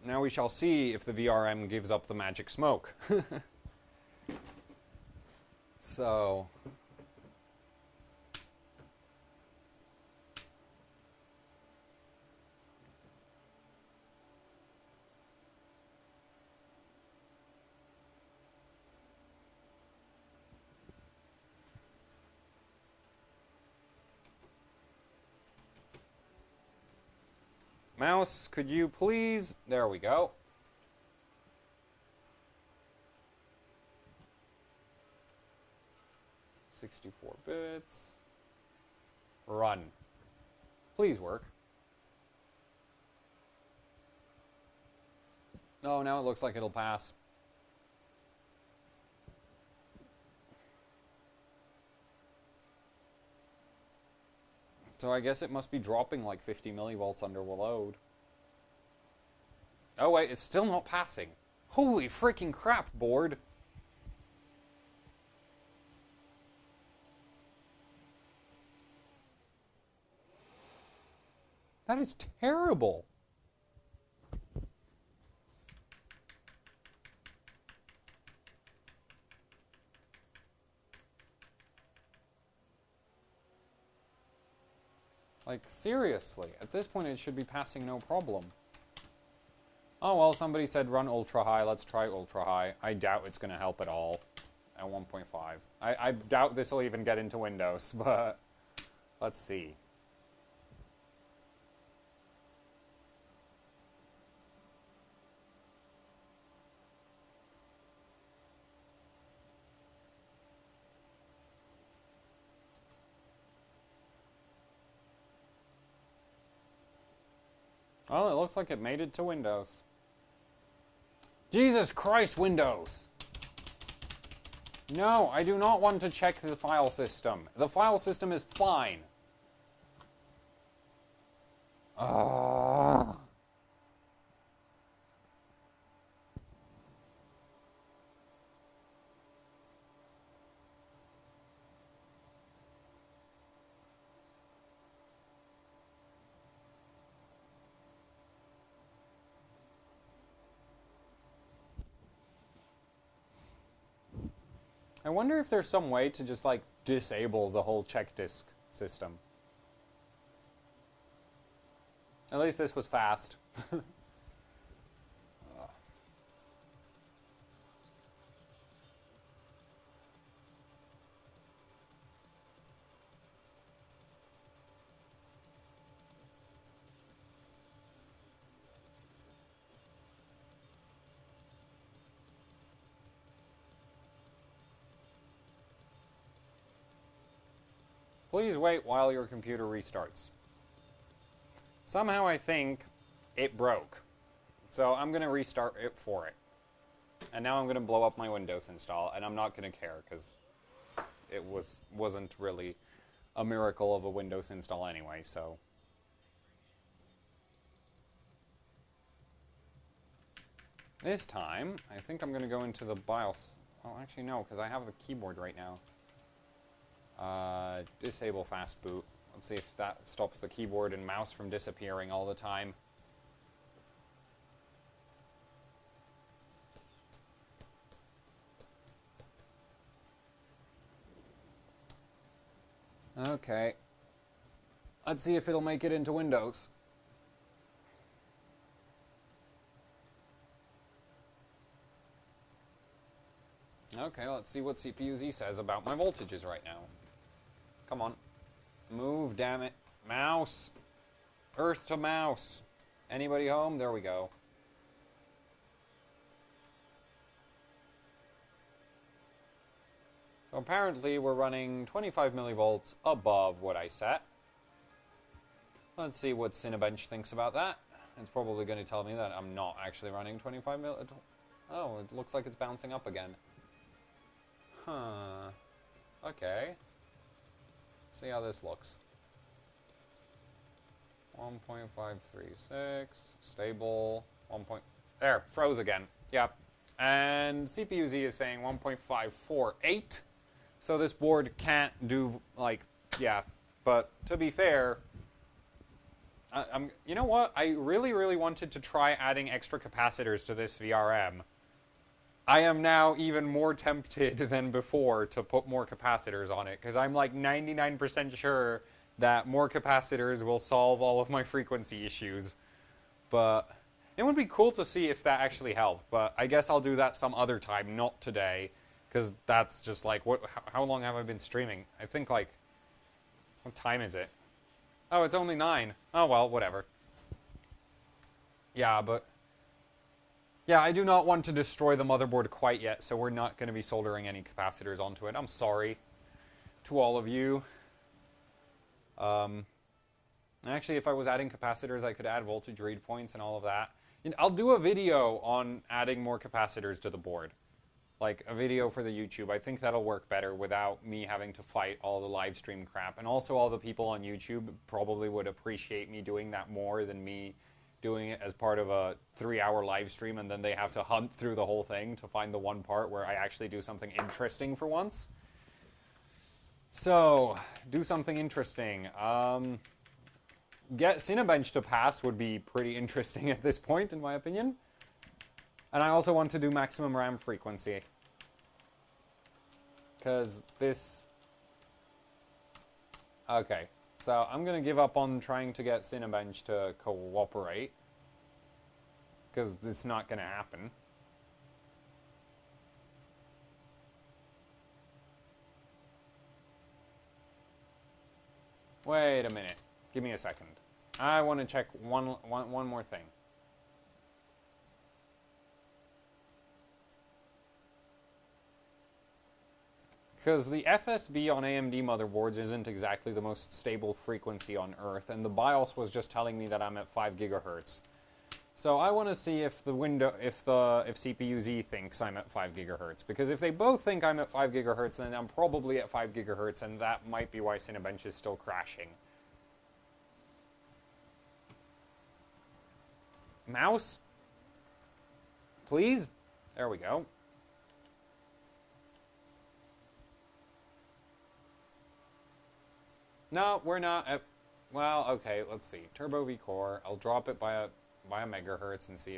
Now we shall see if the VRM gives up the magic smoke. So... Mouse, could you please... There we go. $64 bits. Run. Please work. Oh, now it looks like it'll pass. So I guess it must be dropping like 50 millivolts under load. Oh wait, it's still not passing. Holy freaking crap, board! That is terrible. Like, seriously, at this point it should be passing no problem. Oh well, somebody said run ultra high, let's try ultra high. I doubt it's going to help at all at 1.5. I doubt this will even get into Windows, but let's see. Well, it looks like it made it to Windows. Jesus Christ, Windows! No, I do not want to check the file system. The file system is fine. Ugh. I wonder if there's some way to just, like, disable the whole check disk system. At least this was fast. Please wait while your computer restarts. Somehow I think it broke. So I'm going to restart it for it. And now I'm going to blow up my Windows install, and I'm not going to care because it wasn't really a miracle of a Windows install anyway, so. This time, I think I'm going to go into the BIOS. Well, actually no, because I have the keyboard right now. Disable fast boot. Let's see if that stops the keyboard and mouse from disappearing all the time. Okay. Let's see if it'll make it into Windows. Okay, let's see what CPU-Z says about my voltages right now. Come on. Move, damn it. Mouse. Earth to mouse. Anybody home? There we go. So apparently we're running 25 millivolts above what I set. Let's see what Cinebench thinks about that. It's probably going to tell me that I'm not actually running 25 mil. Oh, it looks like it's bouncing up again. Huh. Okay. See how this looks. 1.536, stable, 1. There, froze again. Yep. And CPU-Z is saying 1.548. So this board can't do, like, yeah. But to be fair, you know what? I really, really wanted to try adding extra capacitors to this VRM. I am now even more tempted than before to put more capacitors on it, because I'm like 99% sure that more capacitors will solve all of my frequency issues. But it would be cool to see if that actually helped, but I guess I'll do that some other time, not today, because that's just like, how long have I been streaming? I think like, what time is it? Oh, it's only 9. Oh well, whatever. Yeah, but yeah, I do not want to destroy the motherboard quite yet, so we're not going to be soldering any capacitors onto it. I'm sorry to all of you. Actually, if I was adding capacitors, I could add voltage read points and all of that. I'll do a video on adding more capacitors to the board. like a video for the YouTube. I think that'll work better without me having to fight all the live stream crap. And also all the people on YouTube probably would appreciate me doing that more than me doing it as part of a 3-hour live stream, and then they have to hunt through the whole thing to find the one part where I actually do something interesting for once. So, do something interesting. Get Cinebench to pass would be pretty interesting at this point, in my opinion. And I also want to do maximum RAM frequency. Because this... Okay, so I'm going to give up on trying to get Cinebench to cooperate. Because it's not going to happen. Wait a minute. Give me a second. I want to check one more thing. Because the FSB on AMD motherboards isn't exactly the most stable frequency on Earth, and the BIOS was just telling me that I'm at 5 gigahertz. So I want to see if if CPU-Z thinks I'm at 5 gigahertz. Because if they both think I'm at 5 gigahertz, then I'm probably at 5 gigahertz, and that might be why Cinebench is still crashing. Mouse? Please? There we go. No, we're not at... Well, okay, let's see. Turbo V Core. I'll drop it by a megahertz and see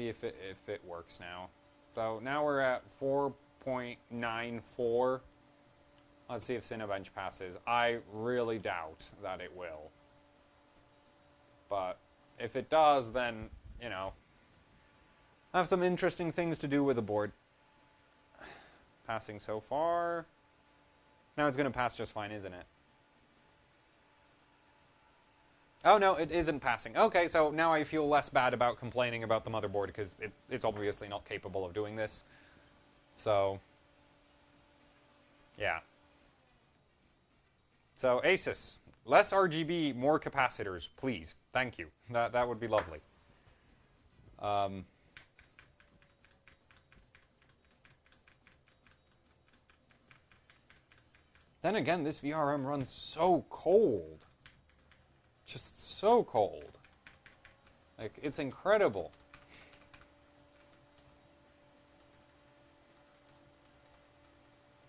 if it works now. So now we're at 4.94. Let's see if Cinebench passes. I really doubt that it will. But if it does, then, you know, I have some interesting things to do with the board. Passing so far. Now it's going to pass just fine, isn't it? Oh, no, it isn't passing. Okay, so now I feel less bad about complaining about the motherboard because it's obviously not capable of doing this. So, yeah. So, ASUS, less RGB, more capacitors, please. Thank you. That would be lovely. Then again, this VRM runs so cold. Just so cold. Like, it's incredible.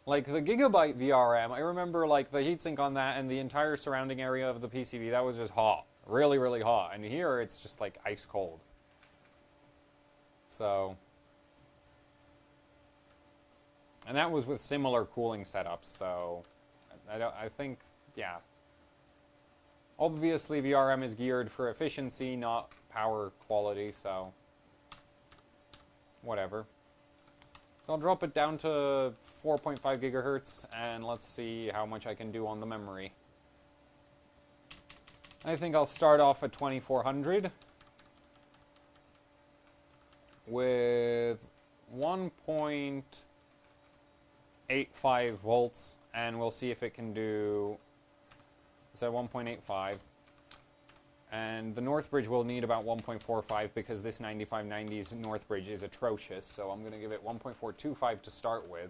Like, the Gigabyte VRM, I remember, like, the heatsink on that and the entire surrounding area of the PCB, that was just hot. Really, really hot. And here, it's just, like, ice cold. So... And that was with similar cooling setups, so... I think, yeah. Obviously, VRM is geared for efficiency, not power quality, so... Whatever. So I'll drop it down to 4.5 gigahertz, and let's see how much I can do on the memory. I think I'll start off at 2400 with 1.85 volts, and we'll see if it can do, so 1.85. And the North Bridge will need about 1.45 because this 9590's North Bridge is atrocious, so I'm going to give it 1.425 to start with.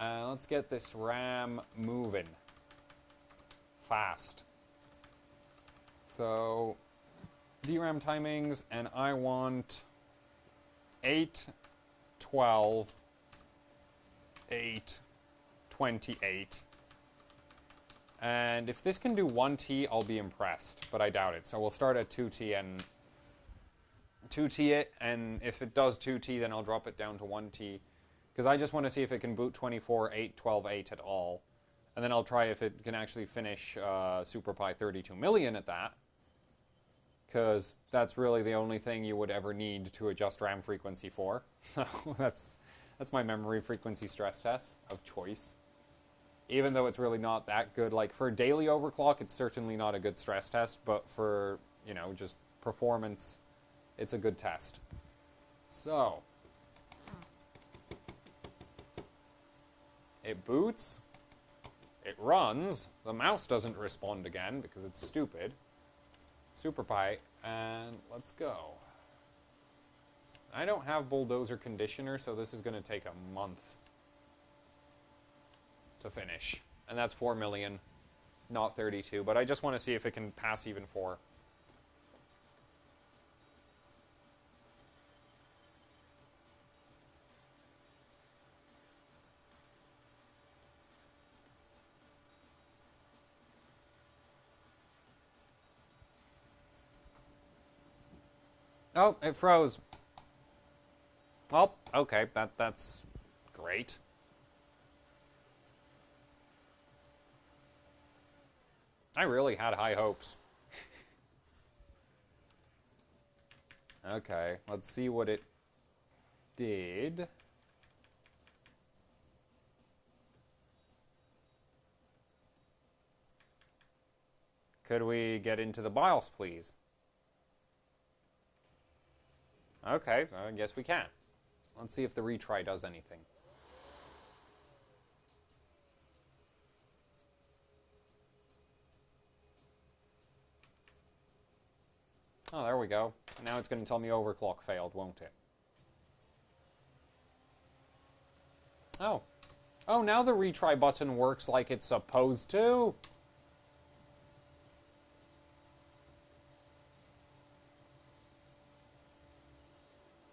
Let's get this RAM moving fast. So, DRAM timings, and I want 8, 12, 8, 28. And if this can do 1T, I'll be impressed, but I doubt it. So we'll start at 2T and 2T it, and if it does 2T, then I'll drop it down to 1T. Because I just want to see if it can boot 24, 8, 12, 8 at all. And then I'll try if it can actually finish SuperPi 32 million at that. Because that's really the only thing you would ever need to adjust RAM frequency for. So that's my memory frequency stress test of choice. Even though it's really not that good. Like, for daily overclock, it's certainly not a good stress test, but for, you know, just performance, it's a good test. So, it boots, it runs, the mouse doesn't respond again because it's stupid. SuperPi, and let's go. I don't have bulldozer conditioner, so this is going to take a month to finish. And that's 4 million, not 32. But I just want to see if it can pass even 4. Oh, it froze. Well, okay, that's great. I really had high hopes. Okay, let's see what it did. Could we get into the BIOS, please? Okay, I guess we can. Let's see if the retry does anything. Oh, there we go. Now it's going to tell me overclock failed, won't it? Oh. Oh, now the retry button works like it's supposed to.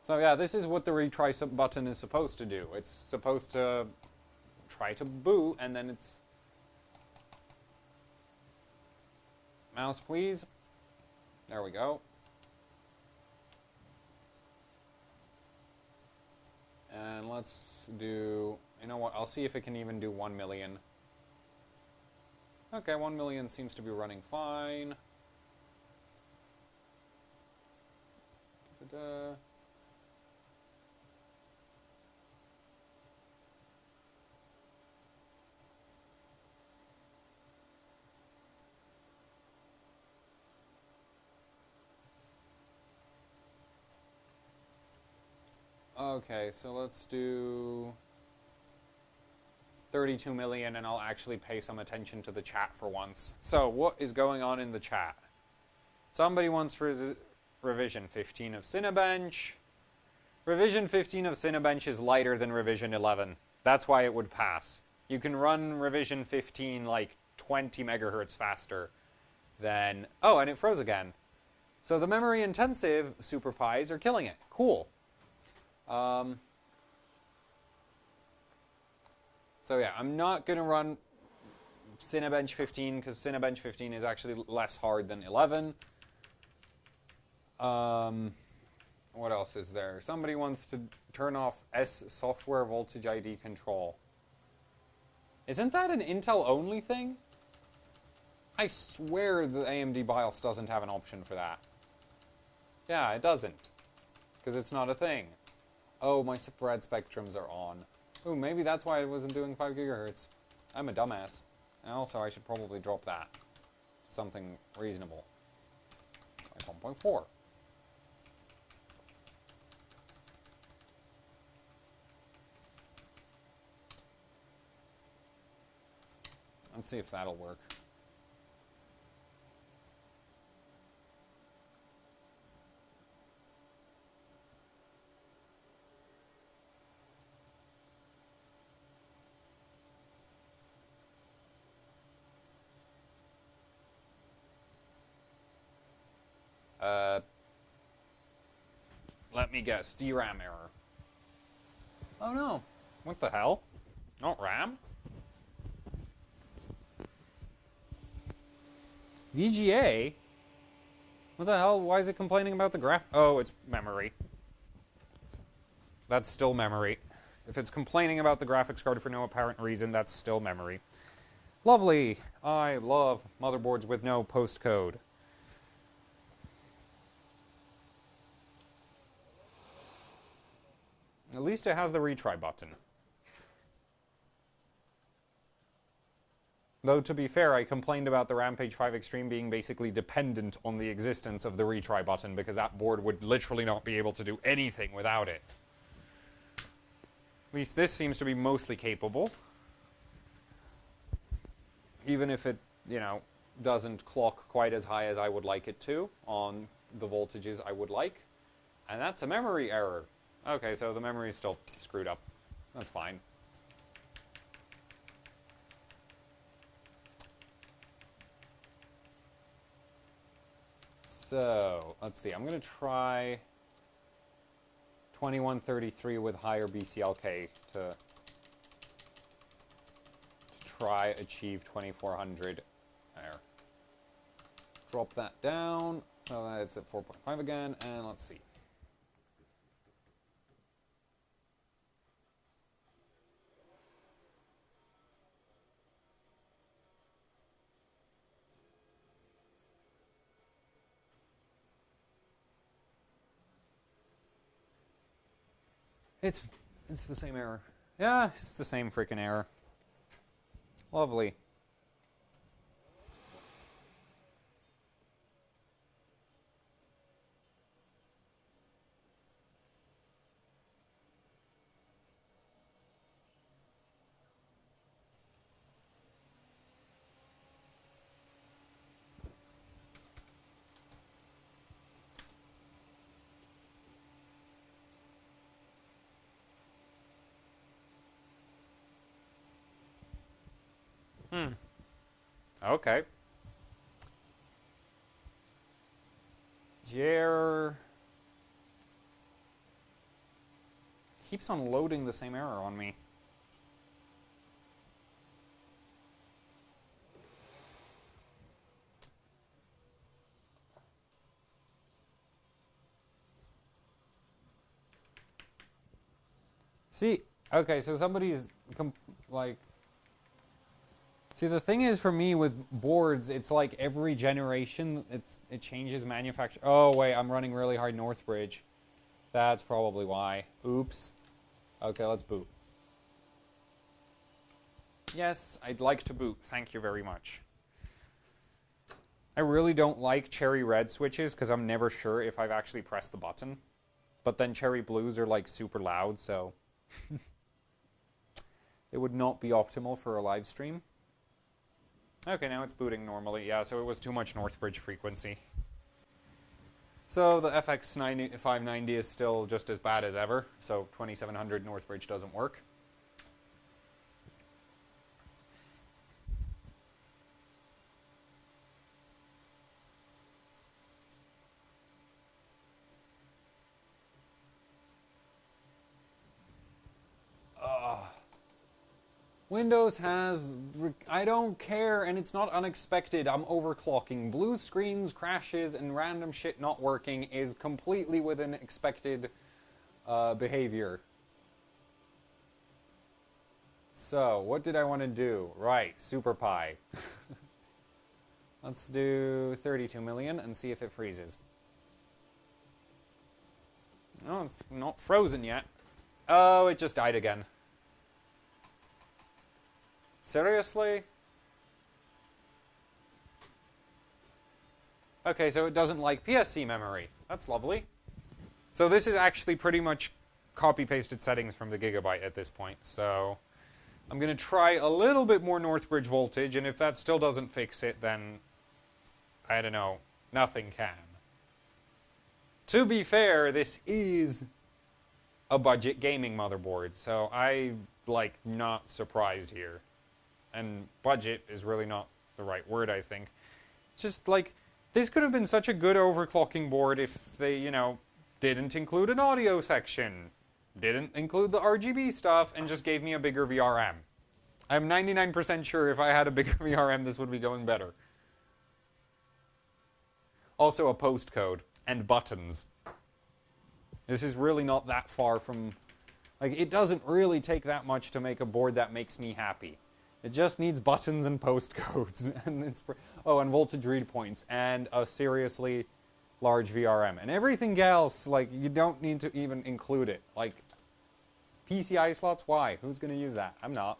So yeah, this is what the retry button is supposed to do. It's supposed to try to boot, and then it's... Mouse, please. There we go. And let's do... You know what? I'll see if it can even do 1 million. Okay, 1 million seems to be running fine. Da-da. Okay, so let's do 32 million, and I'll actually pay some attention to the chat for once. So, what is going on in the chat? Somebody wants revision 15 of Cinebench. Revision 15 of Cinebench is lighter than revision 11. That's why it would pass. You can run revision 15 like 20 megahertz faster than... Oh, and it froze again. So the memory intensive Super Pis are killing it. Cool. So yeah, I'm not going to run Cinebench 15 because Cinebench 15 is actually less hard than 11. What else is there? Somebody wants to turn off S software voltage ID control. Isn't that an Intel only thing? I swear the AMD BIOS doesn't have an option for that. Yeah, it doesn't. Because it's not a thing. Oh, my spread spectrums are on. Ooh, maybe that's why it wasn't doing 5 gigahertz. I'm a dumbass. And also, I should probably drop that. Something reasonable. Like 1.4. Let's see if that'll work. Let me guess. DRAM error. Oh no. What the hell? Not RAM? VGA? What the hell? Why is it complaining about the graph? Oh, it's memory. That's still memory. If it's complaining about the graphics card for no apparent reason, that's still memory. Lovely. I love motherboards with no postcode. At least it has the retry button. Though, to be fair, I complained about the Rampage 5 Extreme being basically dependent on the existence of the retry button because that board would literally not be able to do anything without it. At least this seems to be mostly capable. Even if it, you know, doesn't clock quite as high as I would like it to on the voltages I would like. And that's a memory error. Okay, so the memory is still screwed up. That's fine. So, let's see. I'm going to try 2133 with higher BCLK to try achieve 2400 there. Drop that down so that it's at 4.5 again, and let's see. It's the same error. Yeah, it's the same freaking error. Lovely. Okay. Jer keeps on loading the same error on me. See, okay, so somebody's like... See, the thing is for me with boards, it's like every generation, it changes manufacture. Oh, wait, I'm running really hard Northbridge. That's probably why. Oops. Okay, let's boot. Yes, I'd like to boot. Thank you very much. I really don't like cherry red switches because I'm never sure if I've actually pressed the button. But then cherry blues are like super loud, so... It would not be optimal for a live stream. Okay, now it's booting normally. Yeah, so it was too much Northbridge frequency. So the FX 590 is still just as bad as ever. So 2700 Northbridge doesn't work. Windows has... I don't care, and it's not unexpected. I'm overclocking. Blue screens, crashes, and random shit not working is completely within expected behavior. So, what did I want to do? Right, Super Pi. Let's do 32 million and see if it freezes. No, it's not frozen yet. Oh, it just died again. Seriously? Okay, so it doesn't like PSC memory. That's lovely. So this is actually pretty much copy-pasted settings from the Gigabyte at this point. So I'm going to try a little bit more Northbridge voltage, and if that still doesn't fix it, then I don't know, nothing can. To be fair, this is a budget gaming motherboard, so I'm like not surprised here. And budget is really not the right word, I think. It's just like, this could have been such a good overclocking board if they, you know, didn't include an audio section, didn't include the RGB stuff, and just gave me a bigger VRM. I'm 99% sure if I had a bigger VRM, this would be going better. Also a postcode and buttons. This is really not that far from... Like, it doesn't really take that much to make a board that makes me happy. It just needs buttons and postcodes, and it's and voltage read points, and a seriously large VRM. And everything else, like, you don't need to even include it. Like, PCI slots, why? Who's going to use that? I'm not.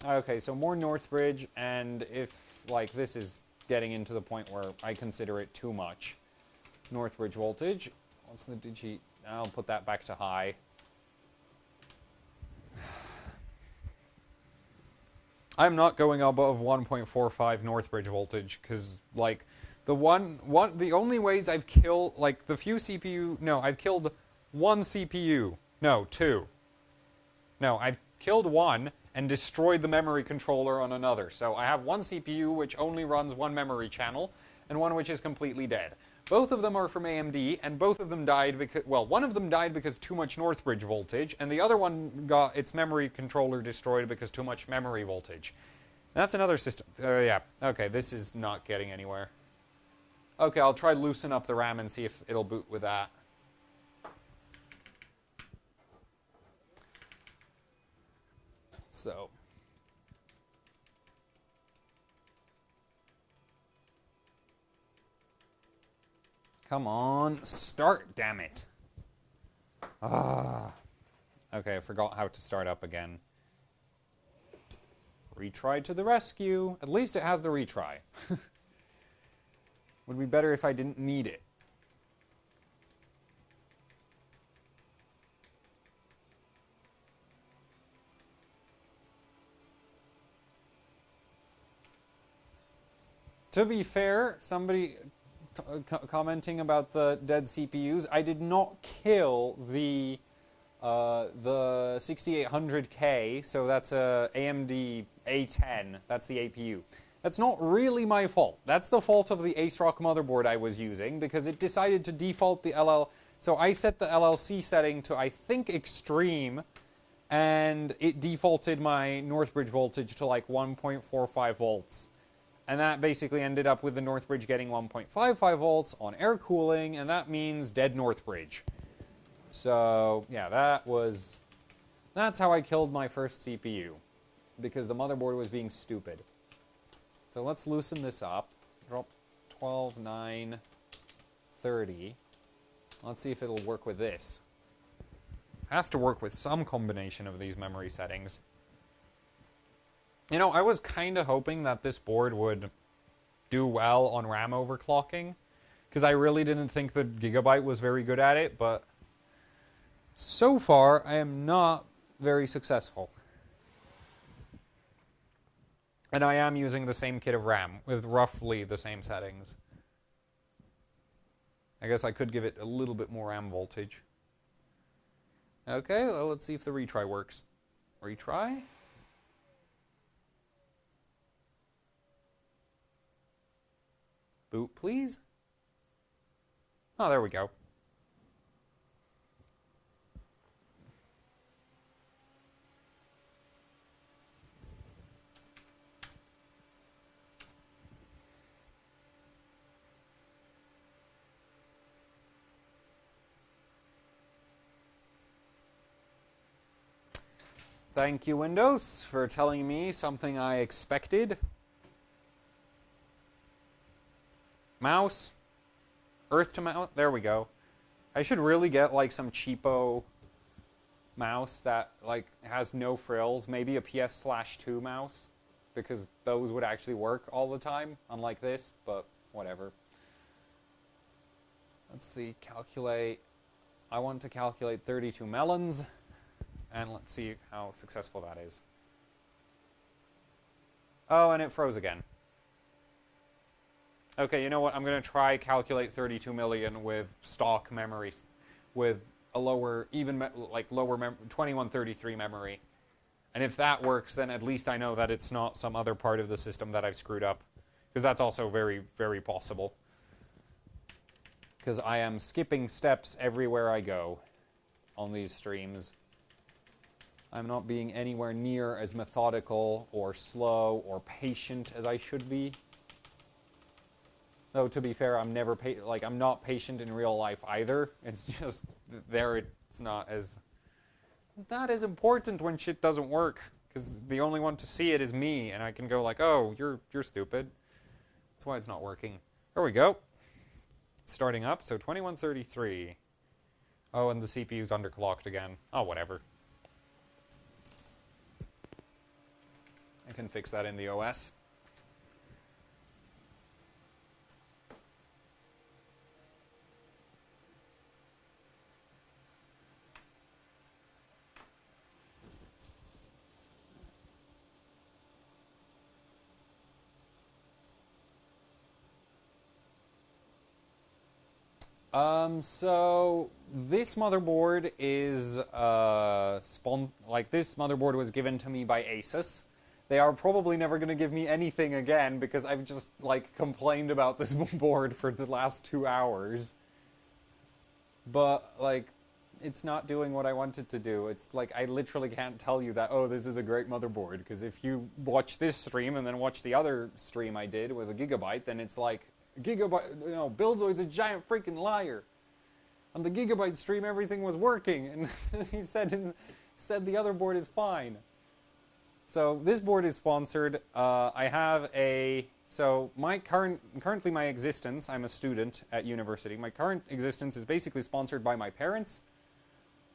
Okay, so more Northbridge, and if, like, this is getting into the point where I consider it too much. Northbridge voltage. What's the digi? I'll put that back to high. I'm not going above 1.45 Northbridge voltage because, like, the only ways I've killed, like, the few CPU, no, I've killed one CPU. No, two. No, I've killed one and destroyed the memory controller on another. So I have one CPU which only runs one memory channel, and one which is completely dead. Both of them are from AMD, and both of them died because, well, one of them died because too much Northbridge voltage, and the other one got its memory controller destroyed because too much memory voltage. That's another system. Yeah, okay, this is not getting anywhere. Okay, I'll try loosen up the RAM and see if it'll boot with that. So. Come on, start, damn it. Ah. Okay, I forgot how to start up again. Retry to the rescue. At least it has the retry. Would be better if I didn't need it. To be fair, somebody commenting about the dead CPUs, I did not kill the 6800K, so that's a AMD A10, that's the APU. That's not really my fault. That's the fault of the ASRock motherboard I was using, because it decided to default the So I set the LLC setting to, I think, extreme, and it defaulted my Northbridge voltage to like 1.45 volts. And that basically ended up with the Northbridge getting 1.55 volts on air cooling, and that means dead Northbridge. So, yeah, that's how I killed my first CPU, because the motherboard was being stupid. So let's loosen this up. Drop 12, 9, 30. Let's see if it'll work with this. It has to work with some combination of these memory settings. You know, I was kind of hoping that this board would do well on RAM overclocking, because I really didn't think the Gigabyte was very good at it, but so far I am not very successful. And I am using the same kit of RAM with roughly the same settings. I guess I could give it a little bit more RAM voltage. Okay, well, let's see if the retry works. Retry? Boot, please. Oh, there we go. Thank you, Windows, for telling me something I expected. Mouse. Earth to mouse. There we go. I should really get like some cheapo mouse that like has no frills. Maybe a PS/2 mouse, because those would actually work all the time, unlike this, but whatever. Let's see, calculate. I want to calculate 32 melons, and let's see how successful that is. Oh, and it froze again. Okay, you know what? I'm going to try calculate 32 million with stock memory, with a lower, lower 2133 memory. And if that works, then at least I know that it's not some other part of the system that I've screwed up. Because that's also very, very possible. Because I am skipping steps everywhere I go on these streams. I'm not being anywhere near as methodical or slow or patient as I should be. Though, to be fair, I'm never I'm not patient in real life either. It's just there. It's not as that is important when shit doesn't work, because the only one to see it is me, and I can go like, "Oh, you're stupid." That's why it's not working. There we go. It's starting up. So 2133. Oh, and the CPU's underclocked again. Oh, whatever. I can fix that in the OS. So this motherboard is this motherboard was given to me by ASUS. They are probably never going to give me anything again because I've just like complained about this board for the last 2 hours. But like it's not doing what I want it to do. It's like I literally can't tell you that, oh, this is a great motherboard, because if you watch this stream and then watch the other stream I did with a Gigabyte, then it's like Gigabyte, you know, Buildzoid's a giant freaking liar. On the Gigabyte stream, everything was working, and he said the other board is fine. So this board is sponsored. I have currently my existence, I'm a student at university. My current existence is basically sponsored by my parents.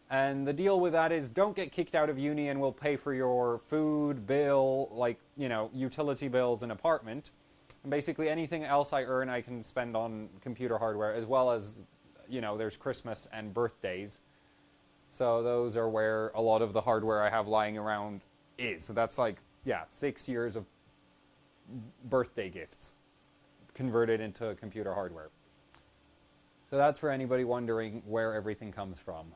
And the deal with that is don't get kicked out of uni and we'll pay for your food, bill, like, you know, utility bills and apartment. And basically anything else I earn I can spend on computer hardware, as well as, you know, there's Christmas and birthdays. So those are where a lot of the hardware I have lying around is. So that's like, yeah, 6 years of birthday gifts converted into computer hardware. So that's for anybody wondering where everything comes from.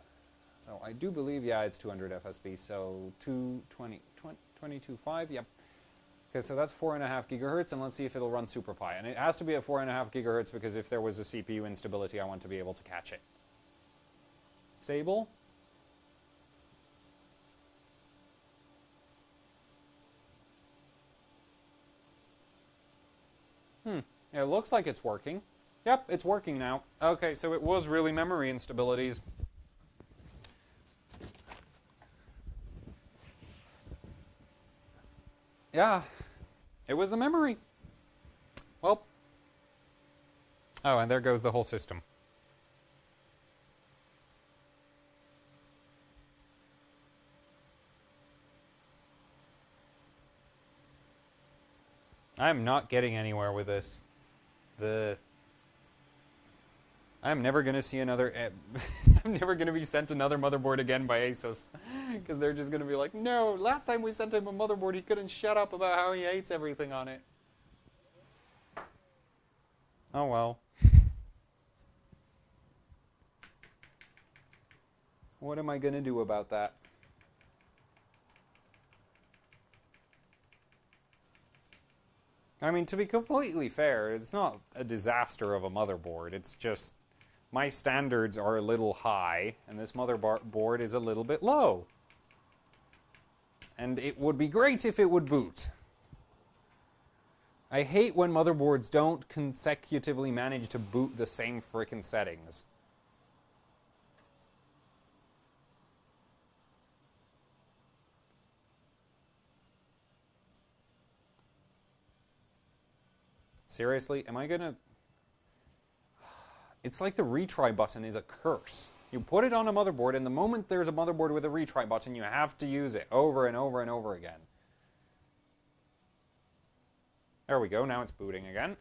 So I do believe, yeah, it's 200 FSP, so 22.5, yep. Okay, so that's 4.5 gigahertz, and let's see if it'll run SuperPi. And it has to be at 4.5 gigahertz because if there was a CPU instability, I want to be able to catch it. Stable. It looks like it's working. Yep, it's working now. Okay, so it was really memory instabilities. Yeah, it was the memory. Well. Oh, and there goes the whole system. I'm not getting anywhere with this. I'm never going to see another... I'm never going to be sent another motherboard again by ASUS. Because they're just going to be like, no, last time we sent him a motherboard, he couldn't shut up about how he hates everything on it. Oh, well. What am I going to do about that? I mean, to be completely fair, it's not a disaster of a motherboard. It's just my standards are a little high, and this motherboard is a little bit low. And it would be great if it would boot. I hate when motherboards don't consecutively manage to boot the same frickin' settings. Seriously, am I gonna... It's like the retry button is a curse. You put it on a motherboard, and the moment there's a motherboard with a retry button, you have to use it over and over and over again. There we go, now it's booting again.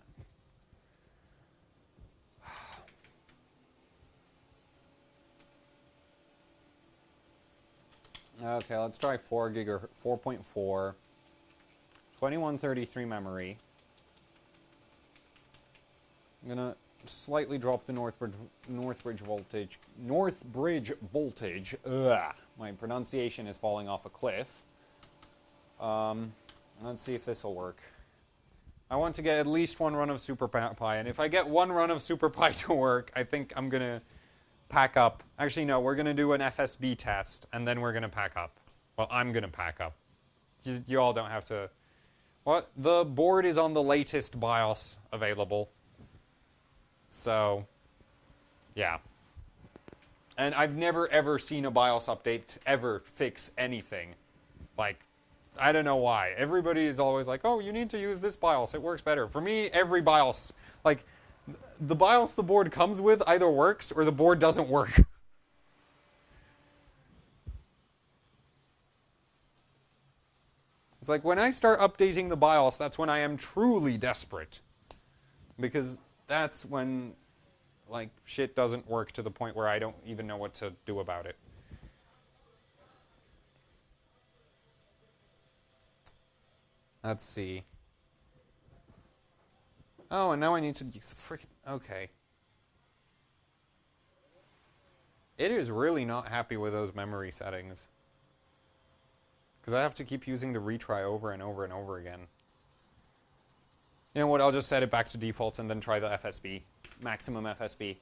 Okay, let's try 4.4. 2133 memory. I'm gonna slightly drop the Northbridge voltage. Ugh, my pronunciation is falling off a cliff. Let's see if this will work. I want to get at least one run of SuperPi, and if I get one run of SuperPi to work, I think I'm gonna pack up. Actually, no, we're gonna do an FSB test, and then we're gonna pack up. Well, I'm gonna pack up. You all don't have to. What? The board is on the latest BIOS available. So, yeah. And I've never ever seen a BIOS update ever fix anything. Like, I don't know why. Everybody is always like, oh, you need to use this BIOS, it works better. For me, every BIOS, like, the BIOS the board comes with either works or the board doesn't work. It's like, when I start updating the BIOS, that's when I am truly desperate. Because that's when, like, shit doesn't work to the point where I don't even know what to do about it. Let's see. Oh, and now I need to use the frickin'... Okay. It is really not happy with those memory settings. Because I have to keep using the retry over and over and over again. You know what, I'll just set it back to defaults and then try the FSB. Maximum FSB.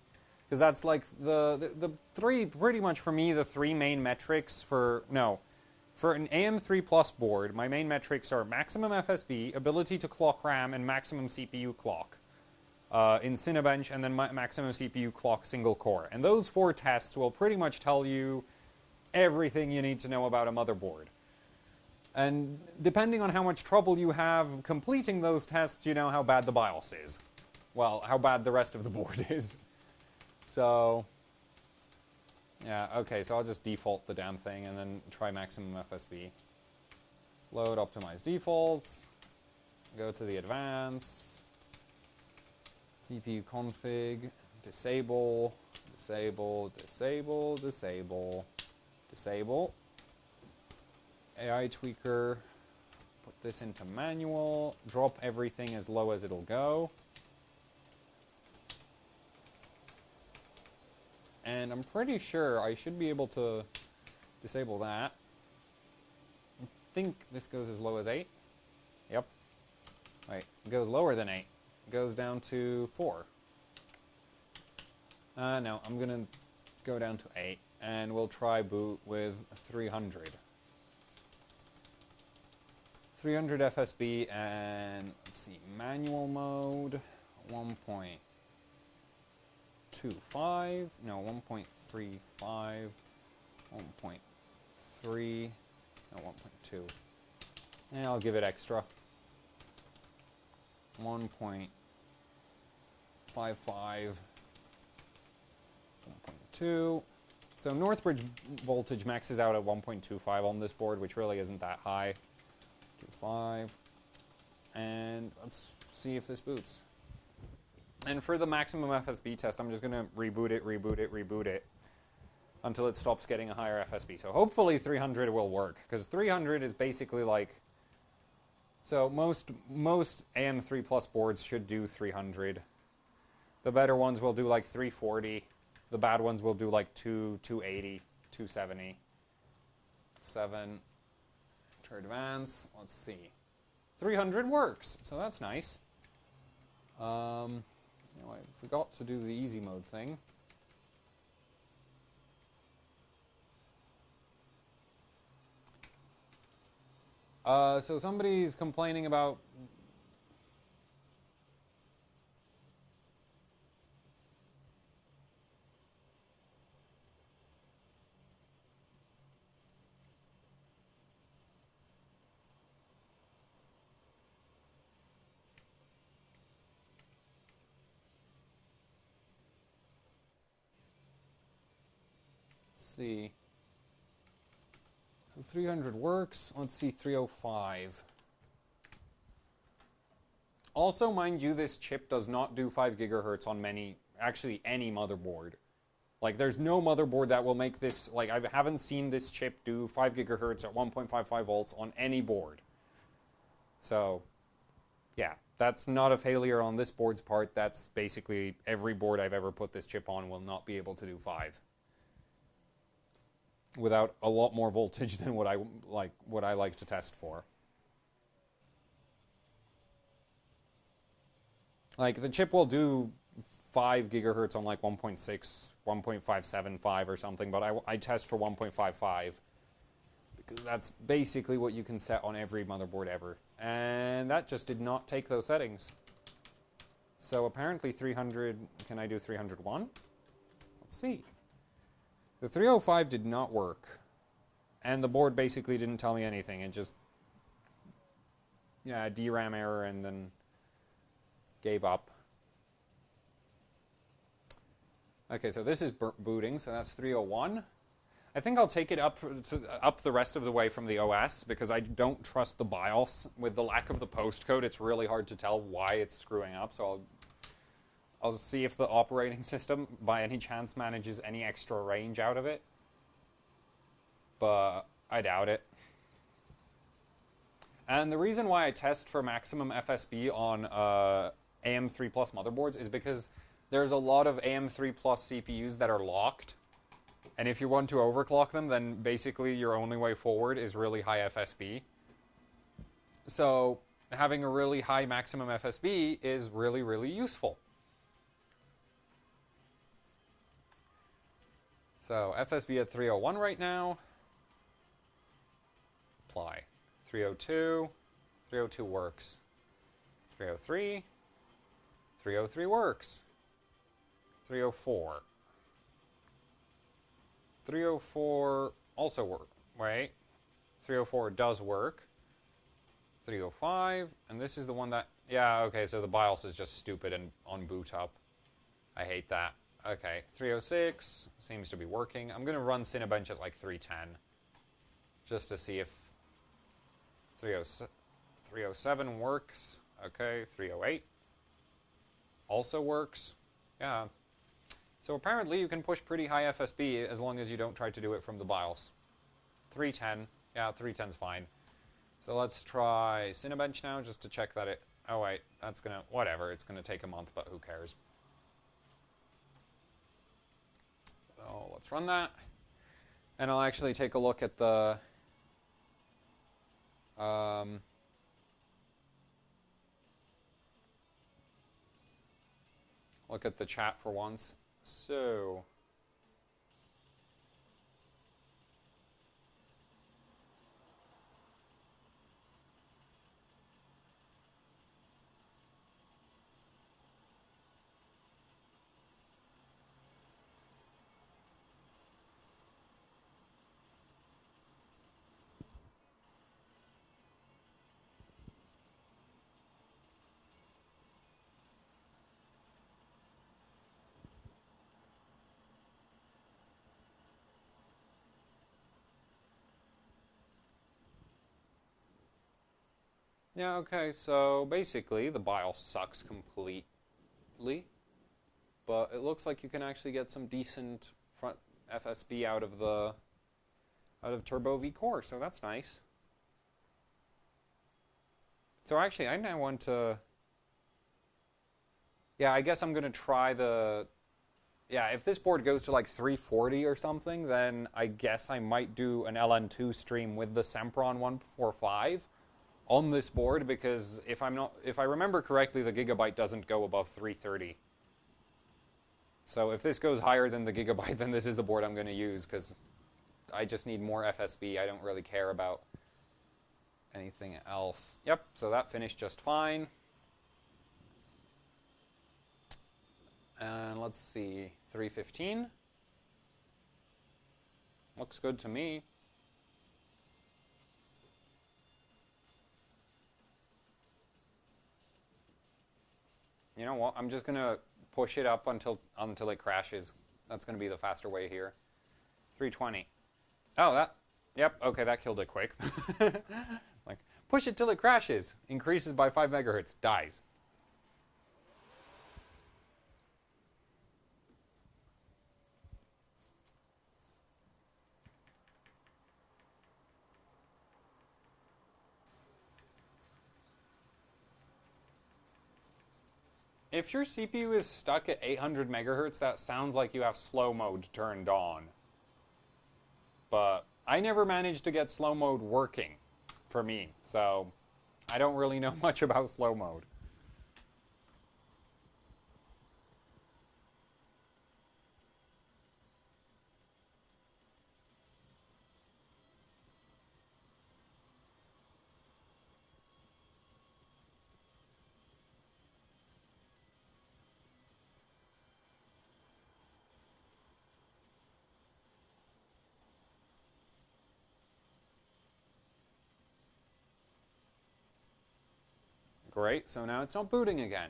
Because that's like the three, pretty much for me, the three main metrics for, no. For an AM3 Plus board, my main metrics are maximum FSB, ability to clock RAM, and maximum CPU clock. In Cinebench, and then maximum CPU clock single core. And those 4 tests will pretty much tell you everything you need to know about a motherboard. And depending on how much trouble you have completing those tests, you know how bad the BIOS is. Well, how bad the rest of the board is. So, yeah, okay, so I'll just default the damn thing and then try maximum FSB. Load optimize defaults. Go to the advanced. CPU config, disable, disable, disable, disable, disable. AI tweaker, put this into manual, drop everything as low as it'll go. And I'm pretty sure I should be able to disable that. I think this goes as low as 8. Yep. Wait, it goes lower than 8. Goes down to 4. No, I'm gonna go down to 8, and we'll try boot with 300. 300 FSB, and let's see, manual mode, 1.25, no, 1.35, 1.3, no, 1.2. And I'll give it extra. 1.55, 1.2. So Northbridge voltage maxes out at 1.25 on this board, which really isn't that high. 2.5. And let's see if this boots. And for the maximum FSB test, I'm just going to reboot it, reboot it, reboot it until it stops getting a higher FSB. So hopefully 300 will work, because 300 is basically like... So most AM3 Plus boards should do 300. The better ones will do like 340. The bad ones will do like 280, 270. 7. To advance. Let's see. 300 works, so that's nice. You know, I forgot to do the easy mode thing. So somebody's complaining about... Let's see. So 300 works. Let's see 305. Also, mind you, this chip does not do 5 gigahertz on actually any motherboard. Like, there's no motherboard that will make this, like, I haven't seen this chip do 5 gigahertz at 1.55 volts on any board. So, yeah, that's not a failure on this board's part. That's basically every board I've ever put this chip on will not be able to do 5. Without a lot more voltage than what I like to test for. Like, the chip will do 5 gigahertz on like 1.6, 1.575 or something, but I test for 1.55 because that's basically what you can set on every motherboard ever. And that just did not take those settings. So apparently 300, can I do 301? Let's see. The 305 did not work. And the board basically didn't tell me anything. It just, yeah, DRAM error and then gave up. Okay, so this is booting, so that's 301. I think I'll take it up the rest of the way from the OS because I don't trust the BIOS. With the lack of the postcode, it's really hard to tell why it's screwing up, so I'll see if the operating system, by any chance, manages any extra range out of it. But I doubt it. And the reason why I test for maximum FSB on AM3 Plus motherboards is because there's a lot of AM3 Plus CPUs that are locked. And if you want to overclock them, then basically your only way forward is really high FSB. So having a really high maximum FSB is really, really useful. So FSB at 301 right now. Apply. 302. 302 works. 303. 303 works. 304. 304 also works. Wait. 304 does work. 305. And this is the one that... Yeah, okay, so the BIOS is just stupid and on boot up. I hate that. Okay, 306 seems to be working. I'm going to run Cinebench at like 310. Just to see if 307 works. Okay, 308 also works. Yeah. So apparently you can push pretty high FSB as long as you don't try to do it from the BIOS. 310. Yeah, 310's fine. So let's try Cinebench now just to check that it... Oh wait, that's gonna... Whatever, it's gonna take a month, but who cares. So let's run that. And I'll actually take a look at the... look at the chat for once. So... Yeah, okay, so basically the BIOS sucks completely, but it looks like you can actually get some decent front FSB out of Turbo V Core, so that's nice. So actually, I now want to... Yeah, I guess I'm going to try the... Yeah, if this board goes to like 340 or something, then I guess I might do an LN2 stream with the Sempron 145 on this board, because if I remember correctly, the Gigabyte doesn't go above 330. So if this goes higher than the Gigabyte, then this is the board I'm going to use, because I just need more FSB. I don't really care about anything else. Yep, so that finished just fine. And let's see, 315. Looks good to me. You know what? I'm just going to push it up until it crashes. That's going to be the faster way here. 320. Oh, that... Yep, okay, that killed it quick. Like, push it till it crashes. Increases by 5 megahertz. Dies. If your CPU is stuck at 800 megahertz, that sounds like you have slow mode turned on. But I never managed to get slow mode working for me, so I don't really know much about slow mode. Great, so now it's not booting again.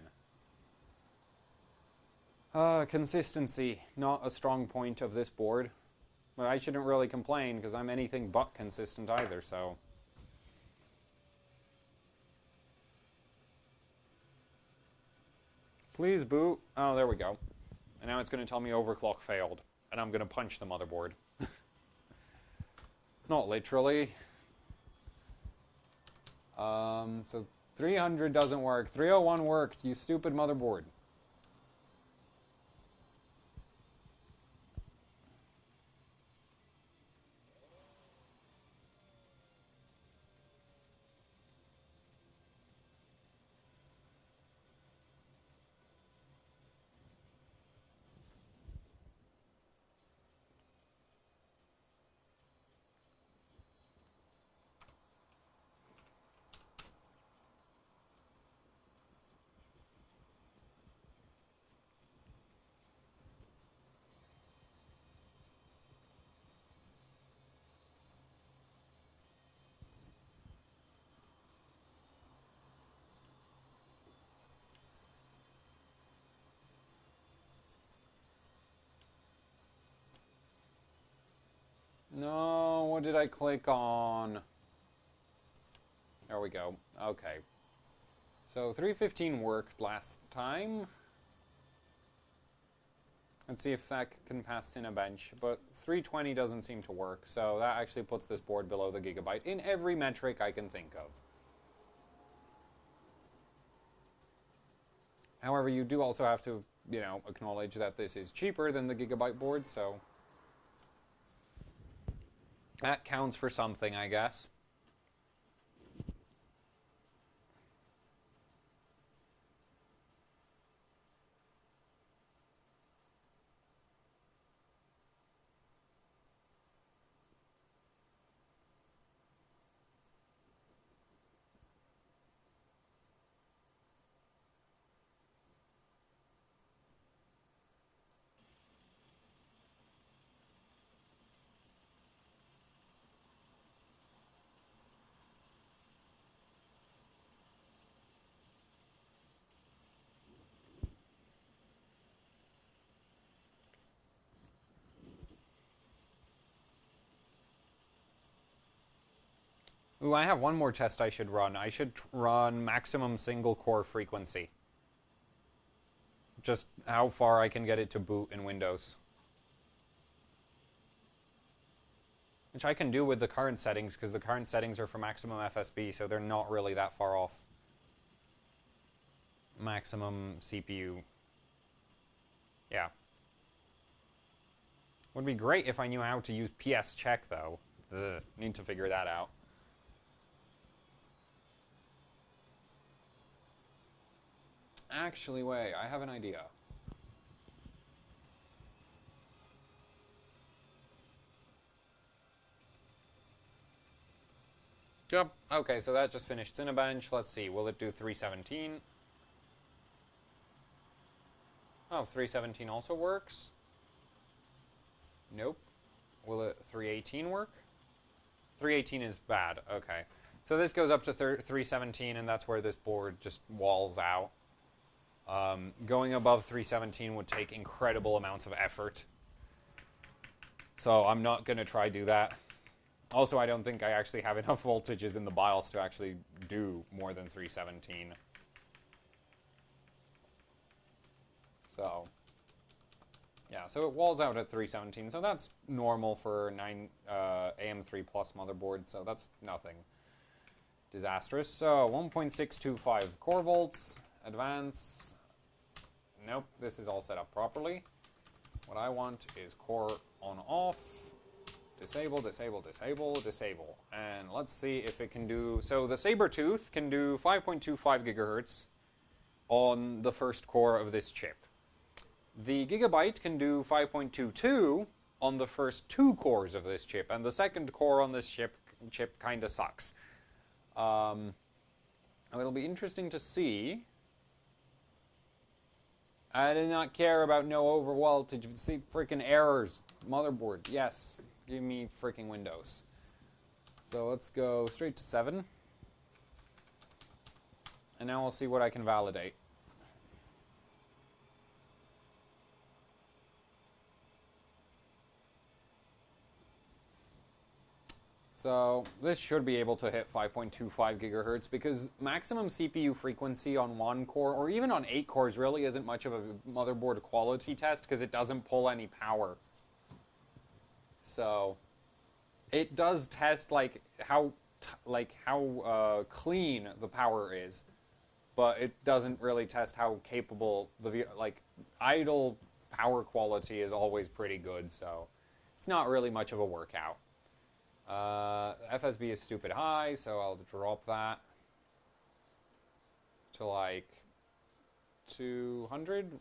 Consistency, not a strong point of this board. But I shouldn't really complain, because I'm anything but consistent either, so... Please boot. Oh, there we go. And now it's going to tell me overclock failed. And I'm going to punch the motherboard. Not literally. So 300 doesn't work. 301 worked, you stupid motherboard. No, what did I click on? There we go. Okay. So 315 worked last time. Let's see if that can pass Cinebench, but 320 doesn't seem to work, so that actually puts this board below the gigabyte in every metric I can think of. However, you do also have to, you know, acknowledge that this is cheaper than the gigabyte board, so that counts for something, I guess. Ooh, I have one more test I should run. I should run maximum single core frequency. Just how far I can get it to boot in Windows. Which I can do with the current settings, because the current settings are for maximum FSB, so they're not really that far off. Maximum CPU. Yeah. Would be great if I knew how to use PS check, though. Ugh, need to figure that out. Actually, wait, I have an idea. Yep, okay, so that just finished Cinebench. Let's see, will it do 317? Oh, 317 also works? Nope. Will it 318 work? 318 is bad, okay. So this goes up to 317, and that's where this board just walls out. Going above 317 would take incredible amounts of effort. So I'm not going to try do that. Also, I don't think I actually have enough voltages in the BIOS to actually do more than 317. So, yeah, so it walls out at 317. So that's normal for 9 AM3 Plus motherboard, so that's nothing disastrous. So 1.625 core volts, advance. Nope, this is all set up properly. What I want is core on off, disable, disable, disable, disable. And let's see if it can do, so the Sabertooth can do 5.25 gigahertz on the first core of this chip. The Gigabyte can do 5.22 on the first 2 cores of this chip, and the second core on this chip kind of sucks. It'll be interesting to see. I do not care about no overvoltage. See freaking errors. Motherboard, yes. Give me freaking Windows. So let's go straight to 7. And now we'll see what I can validate. So this should be able to hit 5.25 gigahertz because maximum CPU frequency on 1 core or even on 8 cores really isn't much of a motherboard quality test because it doesn't pull any power. So it does test like how clean the power is, but it doesn't really test how capable the idle power quality is always pretty good. So it's not really much of a workout. FSB is stupid high, so I'll drop that to like 200.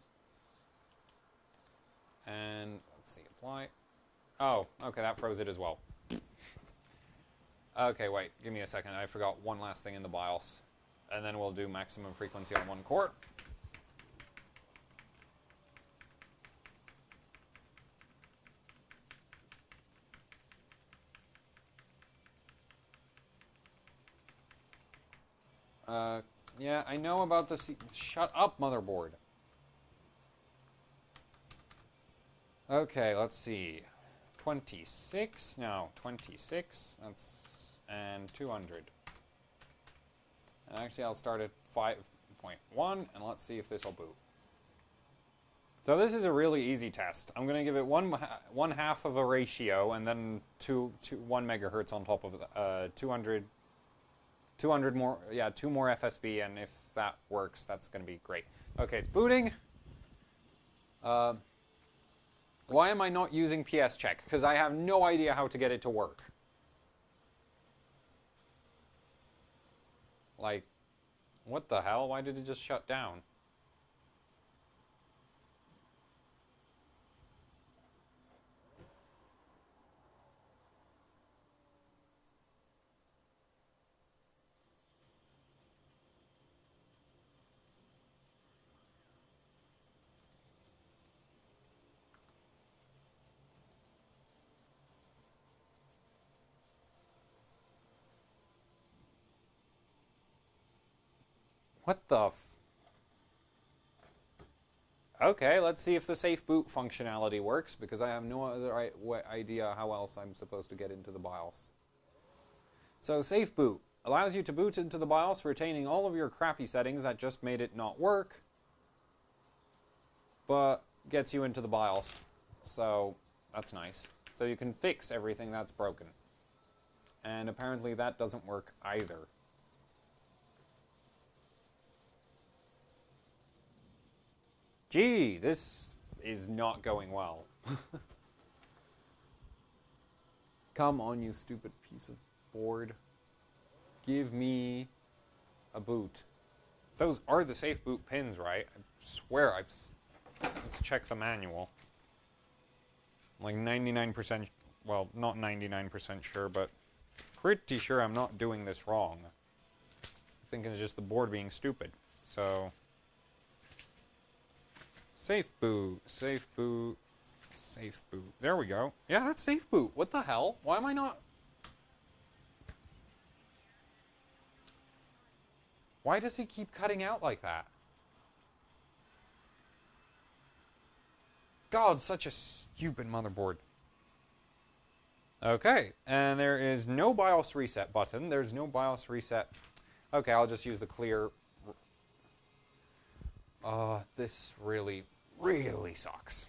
And let's see, apply. Oh, okay, that froze it as well. Okay, wait, give me a second. I forgot one last thing in the BIOS. And then we'll do maximum frequency on 1 core. Yeah, I know about the shut up, motherboard. Okay, let's see. 26. No, 26. And 200. And actually, I'll start at 5.1, and let's see if this will boot. So this is a really easy test. I'm going to give it one half of a ratio, and then 1 megahertz on top of 200 more. Yeah, 2 more FSB, and if that works, that's going to be great. Okay, it's booting. Why am I not using PS Check? Because I have no idea how to get it to work. Like, what the hell? Why did it just shut down? What the Okay, let's see if the safe boot functionality works, because I have no other idea how else I'm supposed to get into the BIOS. So, safe boot allows you to boot into the BIOS, retaining all of your crappy settings that just made it not work, but gets you into the BIOS. So, that's nice. So you can fix everything that's broken. And apparently that doesn't work either. Gee, this is not going well. Come on, you stupid piece of board. Give me a boot. Those are the safe boot pins, right? I swear let's check the manual. I'm like 99%, well, not 99% sure, but pretty sure I'm not doing this wrong. I think it's just the board being stupid. So, safe boot, safe boot, safe boot. There we go. Yeah, that's safe boot. What the hell? Why am I not? Why does he keep cutting out like that? God, such a stupid motherboard. Okay, and there is no BIOS reset button. There's no BIOS reset. Okay, I'll just use the clear. This really, really sucks.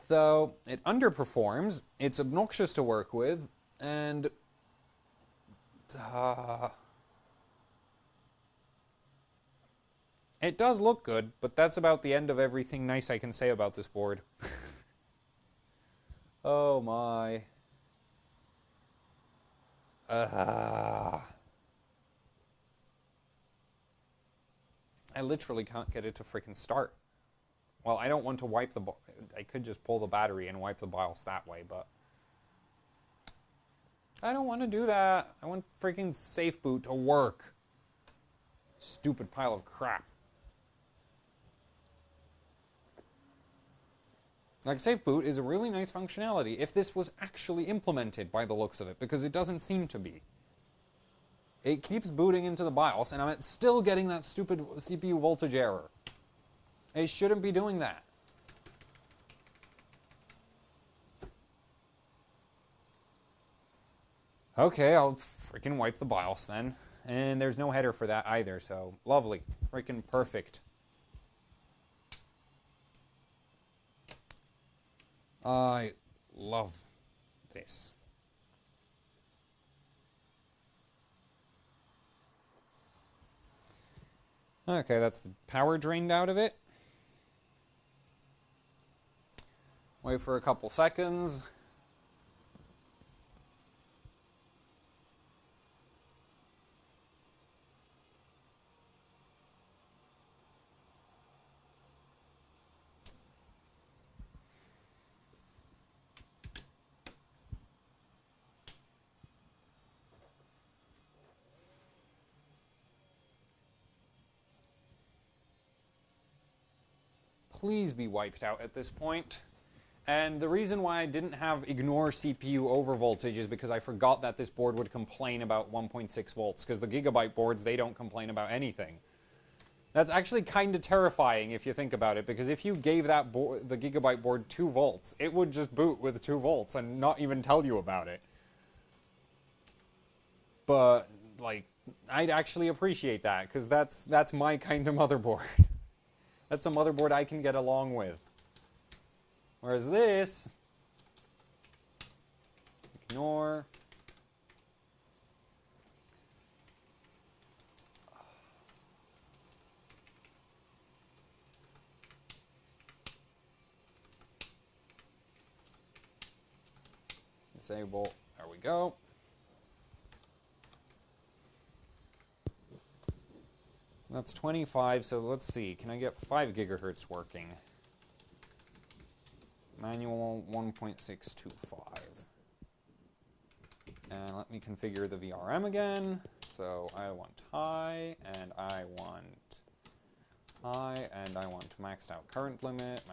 Though it underperforms, it's obnoxious to work with, and it does look good, but that's about the end of everything nice I can say about this board. Oh my. I literally can't get it to freaking start. Well, I don't want to wipe the... I could just pull the battery and wipe the BIOS that way, but... I don't want to do that. I want freaking safe boot to work. Stupid pile of crap. Like, safe boot is a really nice functionality if this was actually implemented by the looks of it, because it doesn't seem to be. It keeps booting into the BIOS, and I'm still getting that stupid CPU voltage error. It shouldn't be doing that. Okay, I'll freaking wipe the BIOS then. And there's no header for that either, so lovely. Freaking perfect. I love this. Okay, that's the power drained out of it. Wait for a couple seconds. Please be wiped out at this point. And the reason why I didn't have ignore CPU overvoltage is because I forgot that this board would complain about 1.6 volts, because the Gigabyte boards, they don't complain about anything. That's actually kind of terrifying if you think about it, because if you gave that the Gigabyte board 2 volts, it would just boot with 2 volts and not even tell you about it. But, like, I'd actually appreciate that, because that's my kind of motherboard. That's a motherboard I can get along with. Whereas this... Ignore... Disable. There we go. That's 25, so let's see. Can I get 5 gigahertz working? Manual 1.625. And let me configure the VRM again. So I want high, and I want high, and I want maxed out current limit,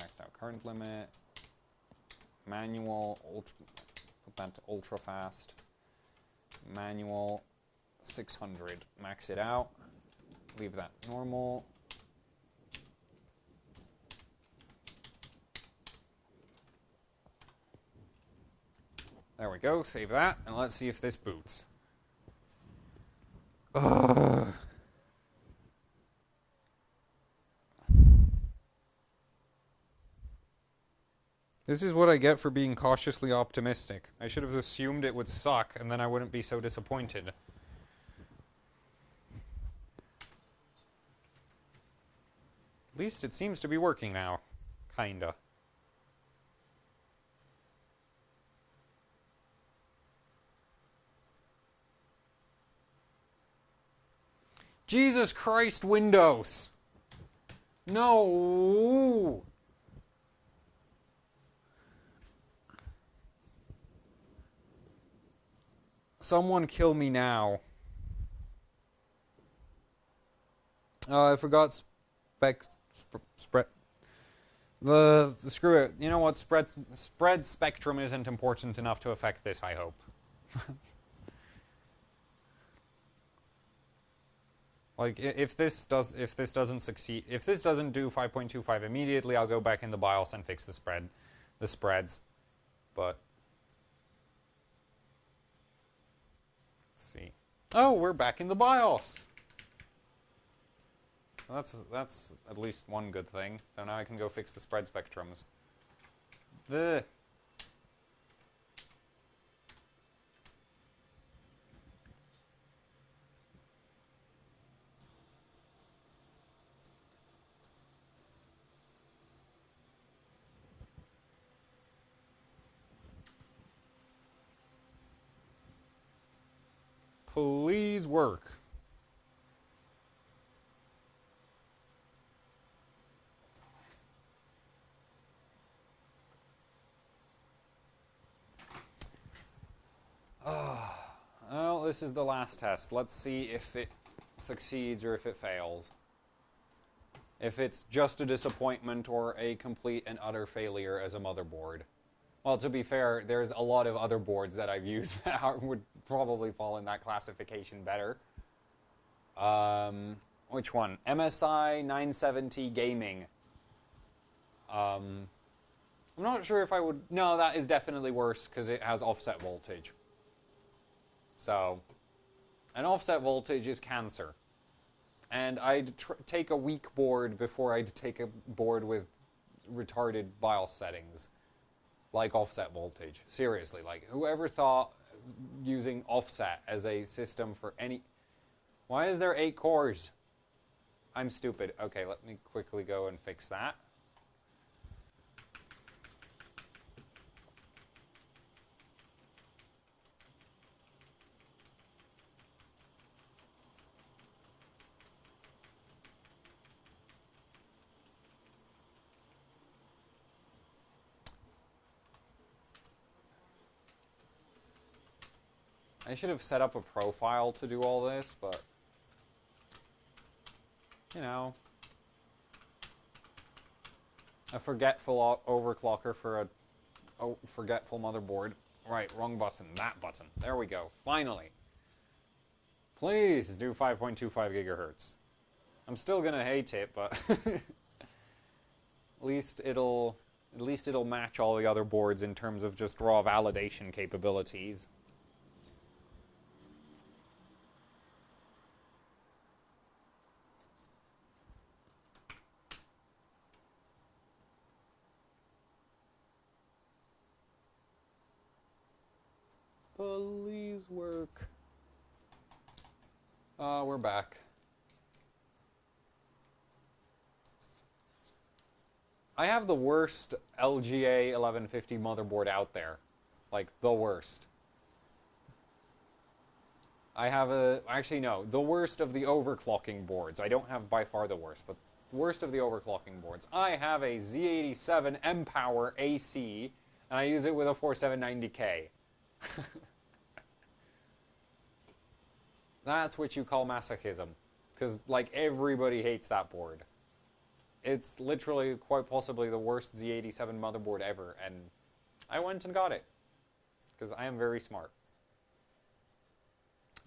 manual, put that to ultra fast, manual 600, max it out, leave that normal. There we go, save that, and let's see if this boots. Ugh. This is what I get for being cautiously optimistic. I should have assumed it would suck, and then I wouldn't be so disappointed. At least it seems to be working now. Kinda. Jesus Christ, Windows! No! Someone kill me now. I forgot spread. Screw it. You know what? Spread spectrum isn't important enough to affect this, I hope. Like, if this doesn't succeed, if this doesn't do 5.25 immediately, I'll go back in the BIOS and fix the spreads. But let's see. Oh, we're back in the BIOS. That's at least one good thing. So now I can go fix the spread spectrums. The please work. Well, this is the last test. Let's see if it succeeds or if it fails. If it's just a disappointment or a complete and utter failure as a motherboard. Well, to be fair, there's a lot of other boards that I've used that would probably fall in that classification better. Which one? MSI 970 Gaming. I'm not sure if I would... No, that is definitely worse because it has offset voltage. So, an offset voltage is cancer. And I'd take a weak board before I'd take a board with retarded BIOS settings. Like offset voltage. Seriously, like, whoever thought using offset as a system for any... Why is there 8 cores? I'm stupid. Okay, let me quickly go and fix that. I should have set up a profile to do all this, but, you know, a forgetful overclocker for a forgetful motherboard. Right, wrong button, that button. There we go, finally. Please do 5.25 gigahertz. I'm still gonna hate it, but at least it'll match all the other boards in terms of just raw validation capabilities. Please work. We're back. I have the worst LGA 1150 motherboard out there. Like, the worst. I have actually no, the worst of the overclocking boards. I don't have by far the worst, but worst of the overclocking boards. I have a Z87 M-Power AC, and I use it with a 4790K. That's what you call masochism. Because, like, everybody hates that board. It's literally, quite possibly, the worst Z87 motherboard ever, and I went and got it. Because I am very smart.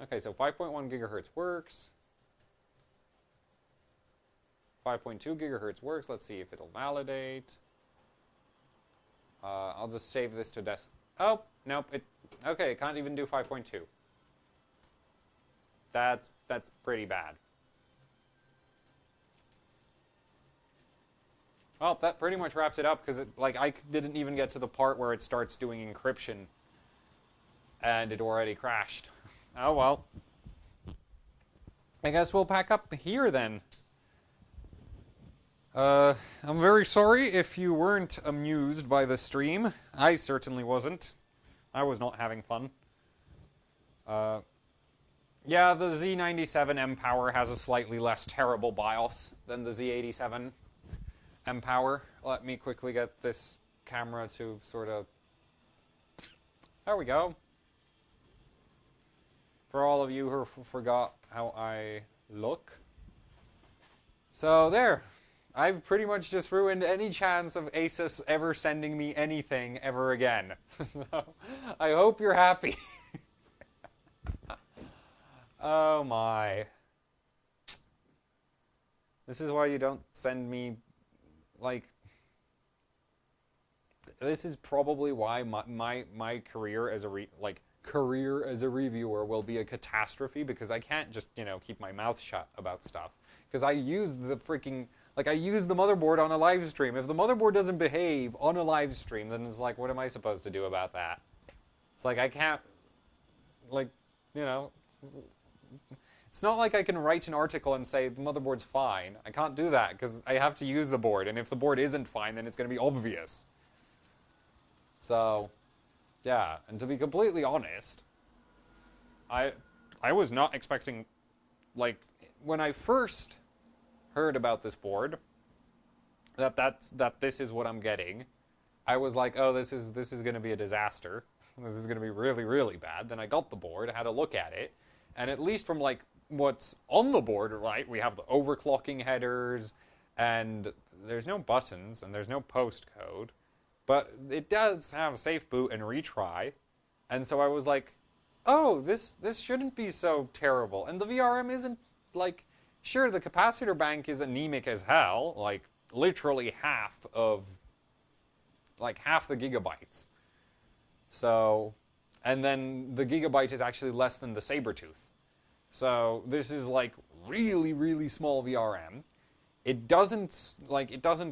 Okay, so 5.1 gigahertz works. 5.2 gigahertz works. Let's see if it'll validate. I'll just save this to Oh, nope. Okay, it can't even do 5.2. That's pretty bad. Well, that pretty much wraps it up, because I didn't even get to the part where it starts doing encryption, and it already crashed. Oh well. I guess we'll pack up here then. I'm very sorry if you weren't amused by the stream. I certainly wasn't. I was not having fun. Yeah, the Z97 M-Power has a slightly less terrible BIOS than the Z87 M-Power. Let me quickly get this camera to sort of... There we go. For all of you who forgot how I look. So there. I've pretty much just ruined any chance of ASUS ever sending me anything ever again. So, I hope you're happy. Oh my. This is why you don't send me, like... This is probably why my career as a reviewer will be a catastrophe, because I can't just, keep my mouth shut about stuff. Because I use the freaking... I use the motherboard on a live stream. If the motherboard doesn't behave on a live stream, then it's like, what am I supposed to do about that? It's like, I can't... It's not like I can write an article and say, the motherboard's fine. I can't do that, because I have to use the board. And if the board isn't fine, then it's going to be obvious. So, yeah. And to be completely honest, I was not expecting... when I first heard about this board, that this is what I'm getting, I was like, oh, this is going to be a disaster. This is going to be really, really bad. Then I got the board, had a look at it, and at least from what's on the board, right, we have the overclocking headers, and there's no buttons, and there's no postcode, but it does have safe boot and retry, and so I was like, oh, this shouldn't be so terrible. And the VRM isn't, sure, the capacitor bank is anemic as hell, literally half the gigabytes. So, and then the gigabyte is actually less than the Sabertooth. So this is really, really small VRM. It doesn't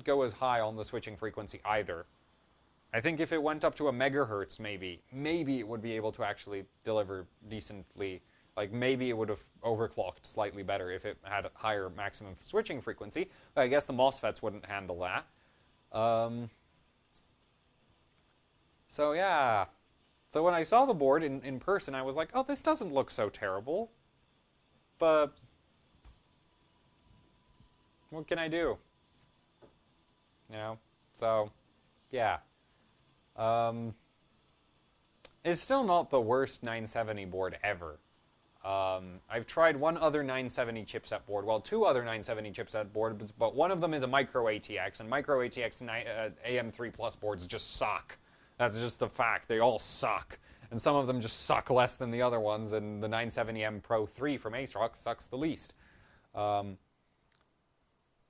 go as high on the switching frequency either. I think if it went up to a megahertz, maybe it would be able to actually deliver decently. Maybe it would have overclocked slightly better if it had a higher maximum switching frequency. But I guess the MOSFETs wouldn't handle that. So yeah. So when I saw the board in person, I was like, oh, this doesn't look so terrible. But what can I do? So yeah. It's still not the worst 970 board ever. I've tried one other 970 chipset board. Well, two other 970 chipset boards, but one of them is a micro ATX, and micro ATX AM3 Plus boards just suck. That's just the fact. They all suck. And some of them just suck less than the other ones, and the 970M Pro 3 from ASUS sucks the least.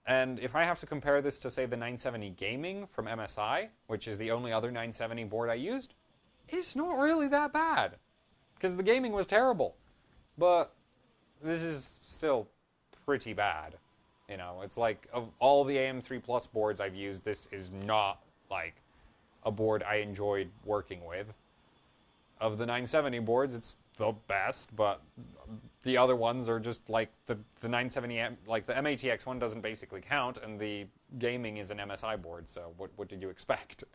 And if I have to compare this to, say, the 970 Gaming from MSI, which is the only other 970 board I used, it's not really that bad. Because the gaming was terrible. But this is still pretty bad. You know, it's like, of all the AM3 Plus boards I've used, this is not, like, a board I enjoyed working with. Of the 970 boards, it's the best, but the other ones are just like the 970, like the MATX one doesn't basically count, and the gaming is an MSI board, so what did you expect?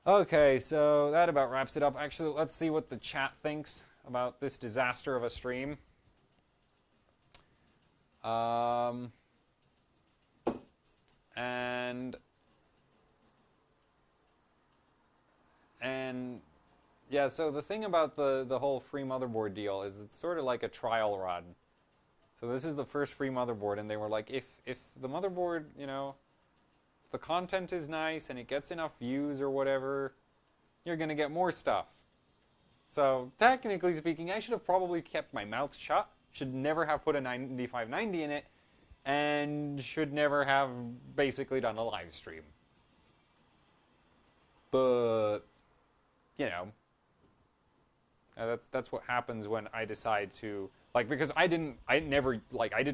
Okay, so that about wraps it up. Actually, let's see what the chat thinks about this disaster of a stream. And yeah, so the thing about the whole free motherboard deal is it's sort of like a trial run. So this is the first free motherboard, and they were like, if the motherboard, you know, if the content is nice and it gets enough views or whatever, you're going to get more stuff. So technically speaking, I should have probably kept my mouth shut, should never have put a 9590 in it, and should never have basically done a live stream. But, you know, that's what happens when I decide to, like, because I didn't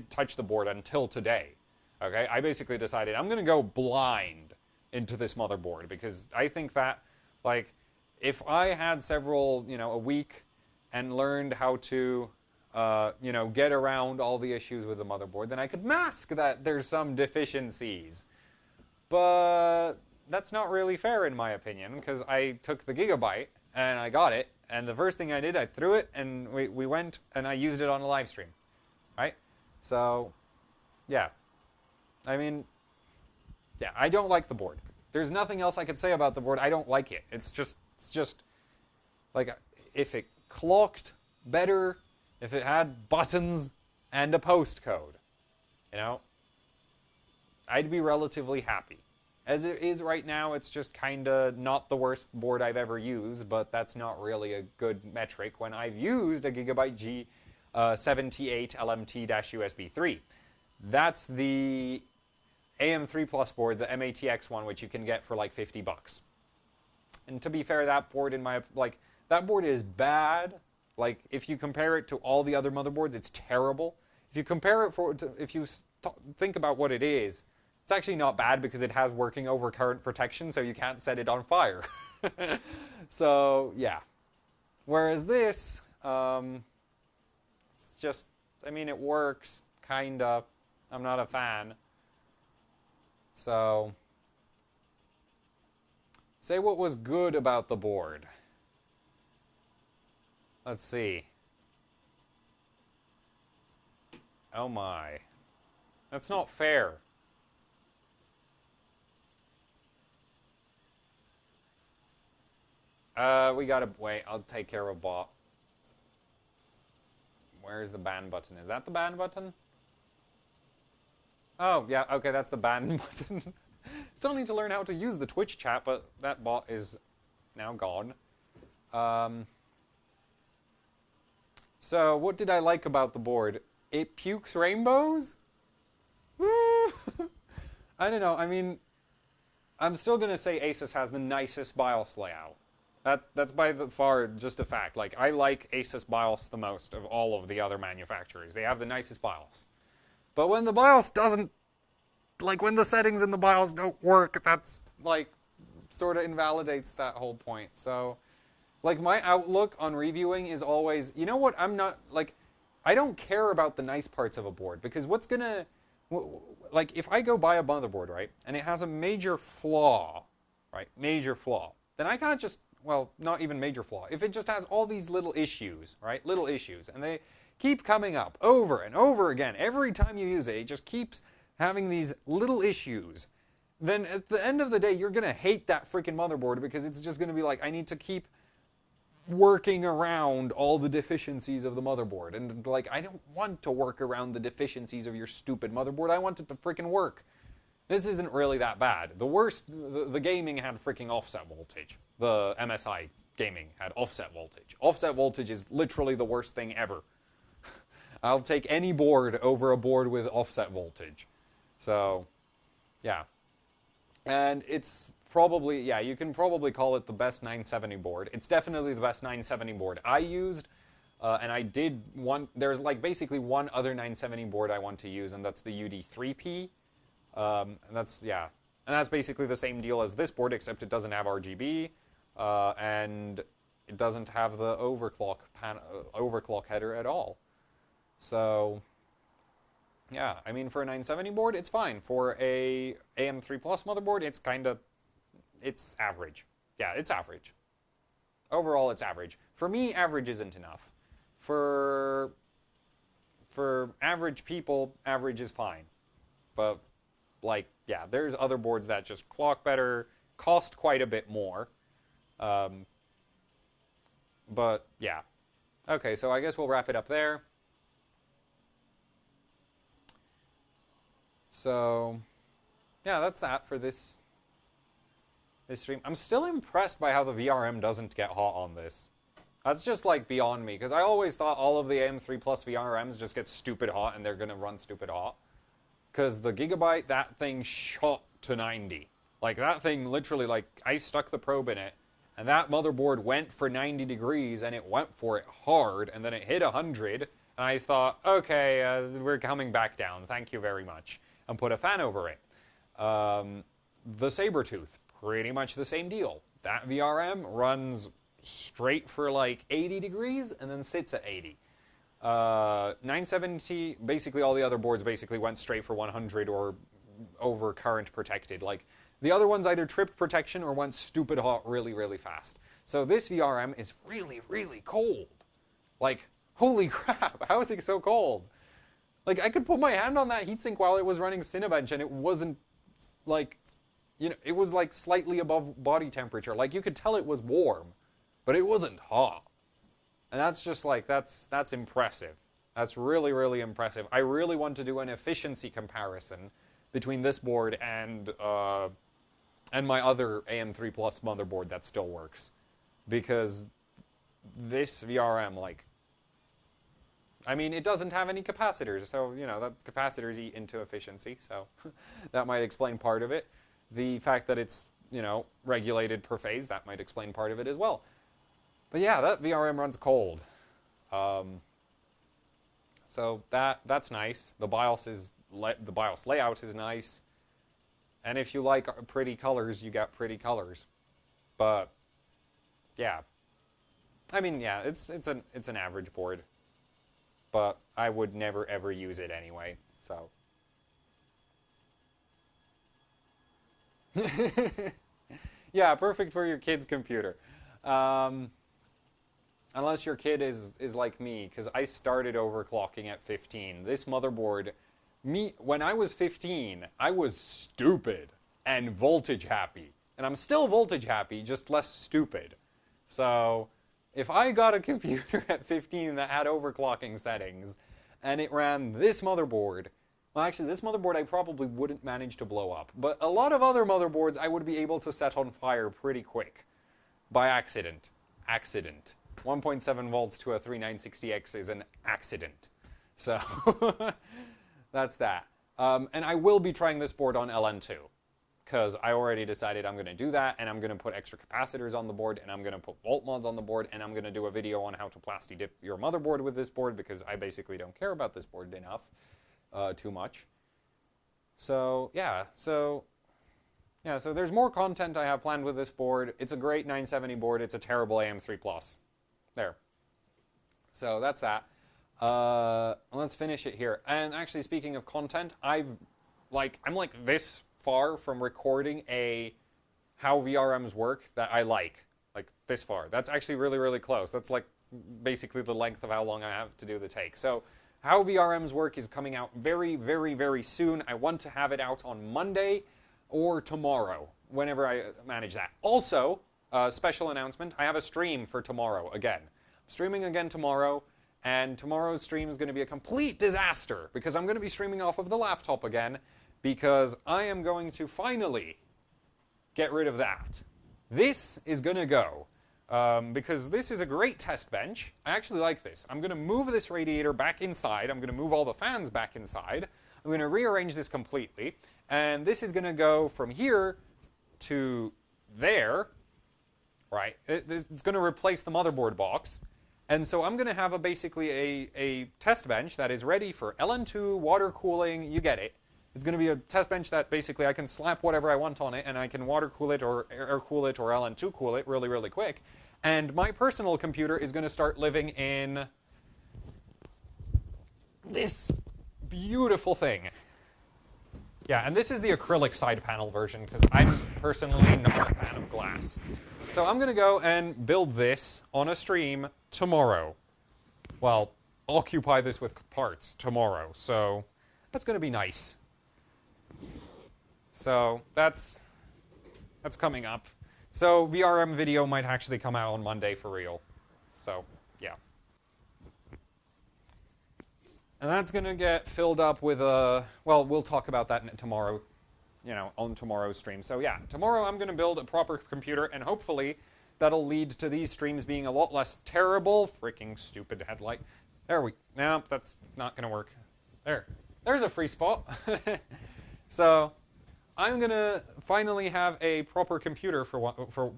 touch the board until today. Okay, I basically decided I'm going to go blind into this motherboard because I think that, like, if I had several, you know, a week and learned how to, you know, get around all the issues with the motherboard, then I could mask that there's some deficiencies. But that's not really fair in my opinion, because I took the Gigabyte and I got it, and the first thing I did, I threw it, and we went and I used it on a live stream, right? So, yeah. I mean, yeah, I don't like the board. There's nothing else I could say about the board. I don't like it. It's just like, if it clocked better, if it had buttons and a postcode, you know, I'd be relatively happy. As it is right now, it's just kind of not the worst board I've ever used, but that's not really a good metric when I've used a Gigabyte G78 LMT-USB 3. That's the AM3 Plus board, the MATX one, which you can get for like $50. And to be fair, that board that board is bad. Like, if you compare it to all the other motherboards, it's terrible. If you compare it if you think about what it is, it's actually not bad because it has working overcurrent protection, so you can't set it on fire. So, yeah. Whereas this, it's just, I mean, it works, kinda. I'm not a fan. So, say what was good about the board. Let's see. Oh my. That's not fair. We gotta wait. I'll take care of a bot. Where's the ban button? Is that the ban button? Oh, yeah, okay, that's the ban button. Still need to learn how to use the Twitch chat, but that bot is now gone. So, what did I like about the board? It pukes rainbows? I don't know, I mean, I'm still gonna say ASUS has the nicest BIOS layout. That's by far just a fact. Like, I like ASUS BIOS the most of all of the other manufacturers. They have the nicest BIOS. But when the BIOS doesn't, like, when the settings in the BIOS don't work, that's, like, sort of invalidates that whole point. So, like, my outlook on reviewing is always, you know what, I'm not, like, I don't care about the nice parts of a board, because what's gonna, like, if I go buy a motherboard, right, and it has a major flaw, right, major flaw, then I can't just, well, not even major flaw. If it just has all these little issues, right, little issues, and they keep coming up over and over again, every time you use it, it just keeps having these little issues, then at the end of the day, you're going to hate that freaking motherboard because it's just going to be like, I need to keep working around all the deficiencies of the motherboard. And, like, I don't want to work around the deficiencies of your stupid motherboard. I want it to freaking work. This isn't really that bad. The worst, the gaming had freaking offset voltage. The MSI gaming had offset voltage. Offset voltage is literally the worst thing ever. I'll take any board over a board with offset voltage. So, yeah. And it's probably, yeah, you can probably call it the best 970 board. It's definitely the best 970 board I used. And I did one, there's like basically one other 970 board I want to use, and that's the UD3P. And that's, yeah. And that's basically the same deal as this board, except it doesn't have RGB, and it doesn't have the overclock header at all. So, yeah, I mean, for a 970 board, it's fine. For a AM3 Plus motherboard, it's average. Yeah, it's average. Overall, it's average. For me, average isn't enough. For average people, average is fine. But, like, yeah, there's other boards that just clock better, cost quite a bit more. But, yeah. Okay, so I guess we'll wrap it up there. So, yeah, that's that for this stream. I'm still impressed by how the VRM doesn't get hot on this. That's just, like, beyond me, because I always thought all of the AM3 Plus VRMs just get stupid hot and they're going to run stupid hot. Because the Gigabyte, that thing shot to 90. Like, that thing literally, like, I stuck the probe in it, and that motherboard went for 90 degrees, and it went for it hard, and then it hit 100, and I thought, okay, we're coming back down, thank you very much, and put a fan over it. The Sabertooth, pretty much the same deal. That VRM runs straight for like 80 degrees and then sits at 80. 970, basically all the other boards basically went straight for 100 or over current protected. Like, the other ones either tripped protection or went stupid hot really, really fast. So this VRM is really, really cold. Like, holy crap, how is it so cold? Like, I could put my hand on that heatsink while it was running Cinebench and it wasn't, like, you know, it was like slightly above body temperature. Like, you could tell it was warm, but it wasn't hot. And that's just like, that's impressive. That's really, really impressive. I really want to do an efficiency comparison between this board and my other AM3 Plus motherboard that still works. Because this VRM, like, I mean, it doesn't have any capacitors, so, you know, that capacitors eat into efficiency, so that might explain part of it. The fact that it's, you know, regulated per phase, that might explain part of it as well. But yeah, that VRM runs cold. So that's nice. The BIOS layout is nice. And if you like pretty colors, you got pretty colors. But yeah. I mean, yeah, it's an average board. But I would never ever use it anyway. So yeah, perfect for your kid's computer. Unless your kid is like me, because I started overclocking at 15. This motherboard, when I was 15, I was stupid and voltage happy. And I'm still voltage happy, just less stupid. So, if I got a computer at 15 that had overclocking settings, and it ran this motherboard, well, actually, this motherboard I probably wouldn't manage to blow up. But a lot of other motherboards I would be able to set on fire pretty quick. By accident. 1.7 volts to a 3960X is an accident. So, that's that. And I will be trying this board on LN2. Because I already decided I'm going to do that, and I'm going to put extra capacitors on the board, and I'm going to put volt mods on the board, and I'm going to do a video on how to plasti dip your motherboard with this board, because I basically don't care about this board enough, too much. So, yeah, so there's more content I have planned with this board. It's a great 970 board. It's a terrible AM3 Plus. There. So that's that. Let's finish it here. And actually, speaking of content, I'm like this far from recording a how VRMs work that I like this far. That's actually really, really close. That's like basically the length of how long I have to do the take. So how VRMs work is coming out very, very, very soon. I want to have it out on Monday or tomorrow, whenever I manage that. Also, special announcement, I have a stream for tomorrow again. I'm streaming again tomorrow, and tomorrow's stream is going to be a complete disaster, because I'm going to be streaming off of the laptop again, because I am going to finally get rid of that. This is going to go, because this is a great test bench. I actually like this. I'm going to move this radiator back inside. I'm going to move all the fans back inside. I'm I'm going to rearrange this completely, and this is going to go from here to there, right? It's going to replace the motherboard box. And so I'm going to have basically a test bench that is ready for LN2, water cooling, you get it. It's going to be a test bench that basically I can slap whatever I want on it, and I can water cool it or air cool it or LN2 cool it really, really quick. And my personal computer is going to start living in this beautiful thing. Yeah, and this is the acrylic side panel version, because I'm personally not a fan of glass. So I'm going to go and build this on a stream tomorrow. Well, occupy this with parts tomorrow. So that's going to be nice. So that's coming up. So VRM video might actually come out on Monday for real. So, yeah. And that's going to get filled up with a... Well, we'll talk about that tomorrow, you know, on tomorrow's stream. So, yeah, tomorrow I'm going to build a proper computer, and hopefully that'll lead to these streams being a lot less terrible. Freaking stupid headlight. No, that's not going to work. There's a free spot. So, I'm going to finally have a proper computer for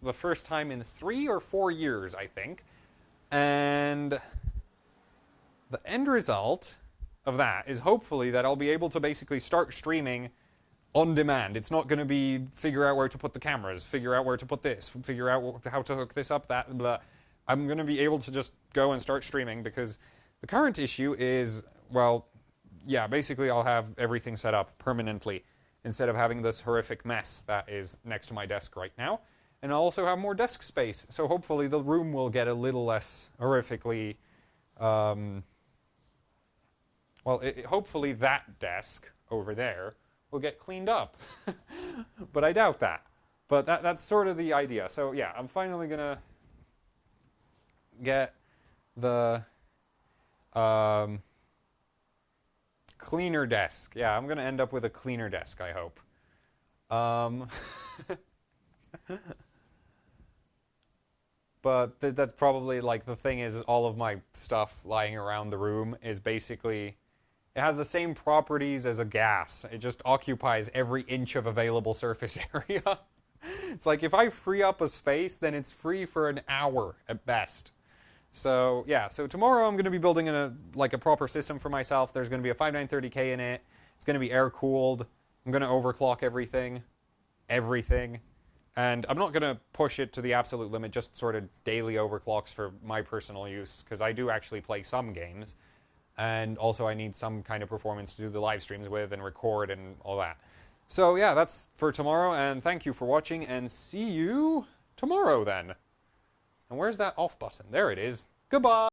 the first time in 3 or 4 years, I think. And the end result of that is hopefully that I'll be able to basically start streaming on demand. It's not going to be figure out where to put the cameras, figure out where to put this, figure out how to hook this up, that, blah. I'm going to be able to just go and start streaming, because the current issue is, well, yeah, basically I'll have everything set up permanently instead of having this horrific mess that is next to my desk right now. And I'll also have more desk space, so hopefully the room will get a little less horrifically... hopefully that desk over there will get cleaned up. But I doubt that. But that's sort of the idea. So yeah, I'm finally going to get the cleaner desk. Yeah, I'm going to end up with a cleaner desk, I hope. But that's probably, like, the thing is, all of my stuff lying around the room is basically... It has the same properties as a gas. It just occupies every inch of available surface area. It's like, if I free up a space, then it's free for an hour at best. So, yeah. So tomorrow I'm going to be building a proper system for myself. There's going to be a 5930K in it. It's going to be air-cooled. I'm going to overclock everything. And I'm not going to push it to the absolute limit, just sort of daily overclocks for my personal use, because I do actually play some games. And also I need some kind of performance to do the live streams with and record and all that. So yeah, that's for tomorrow, and thank you for watching, and see you tomorrow then. And where's that off button? There it is. Goodbye!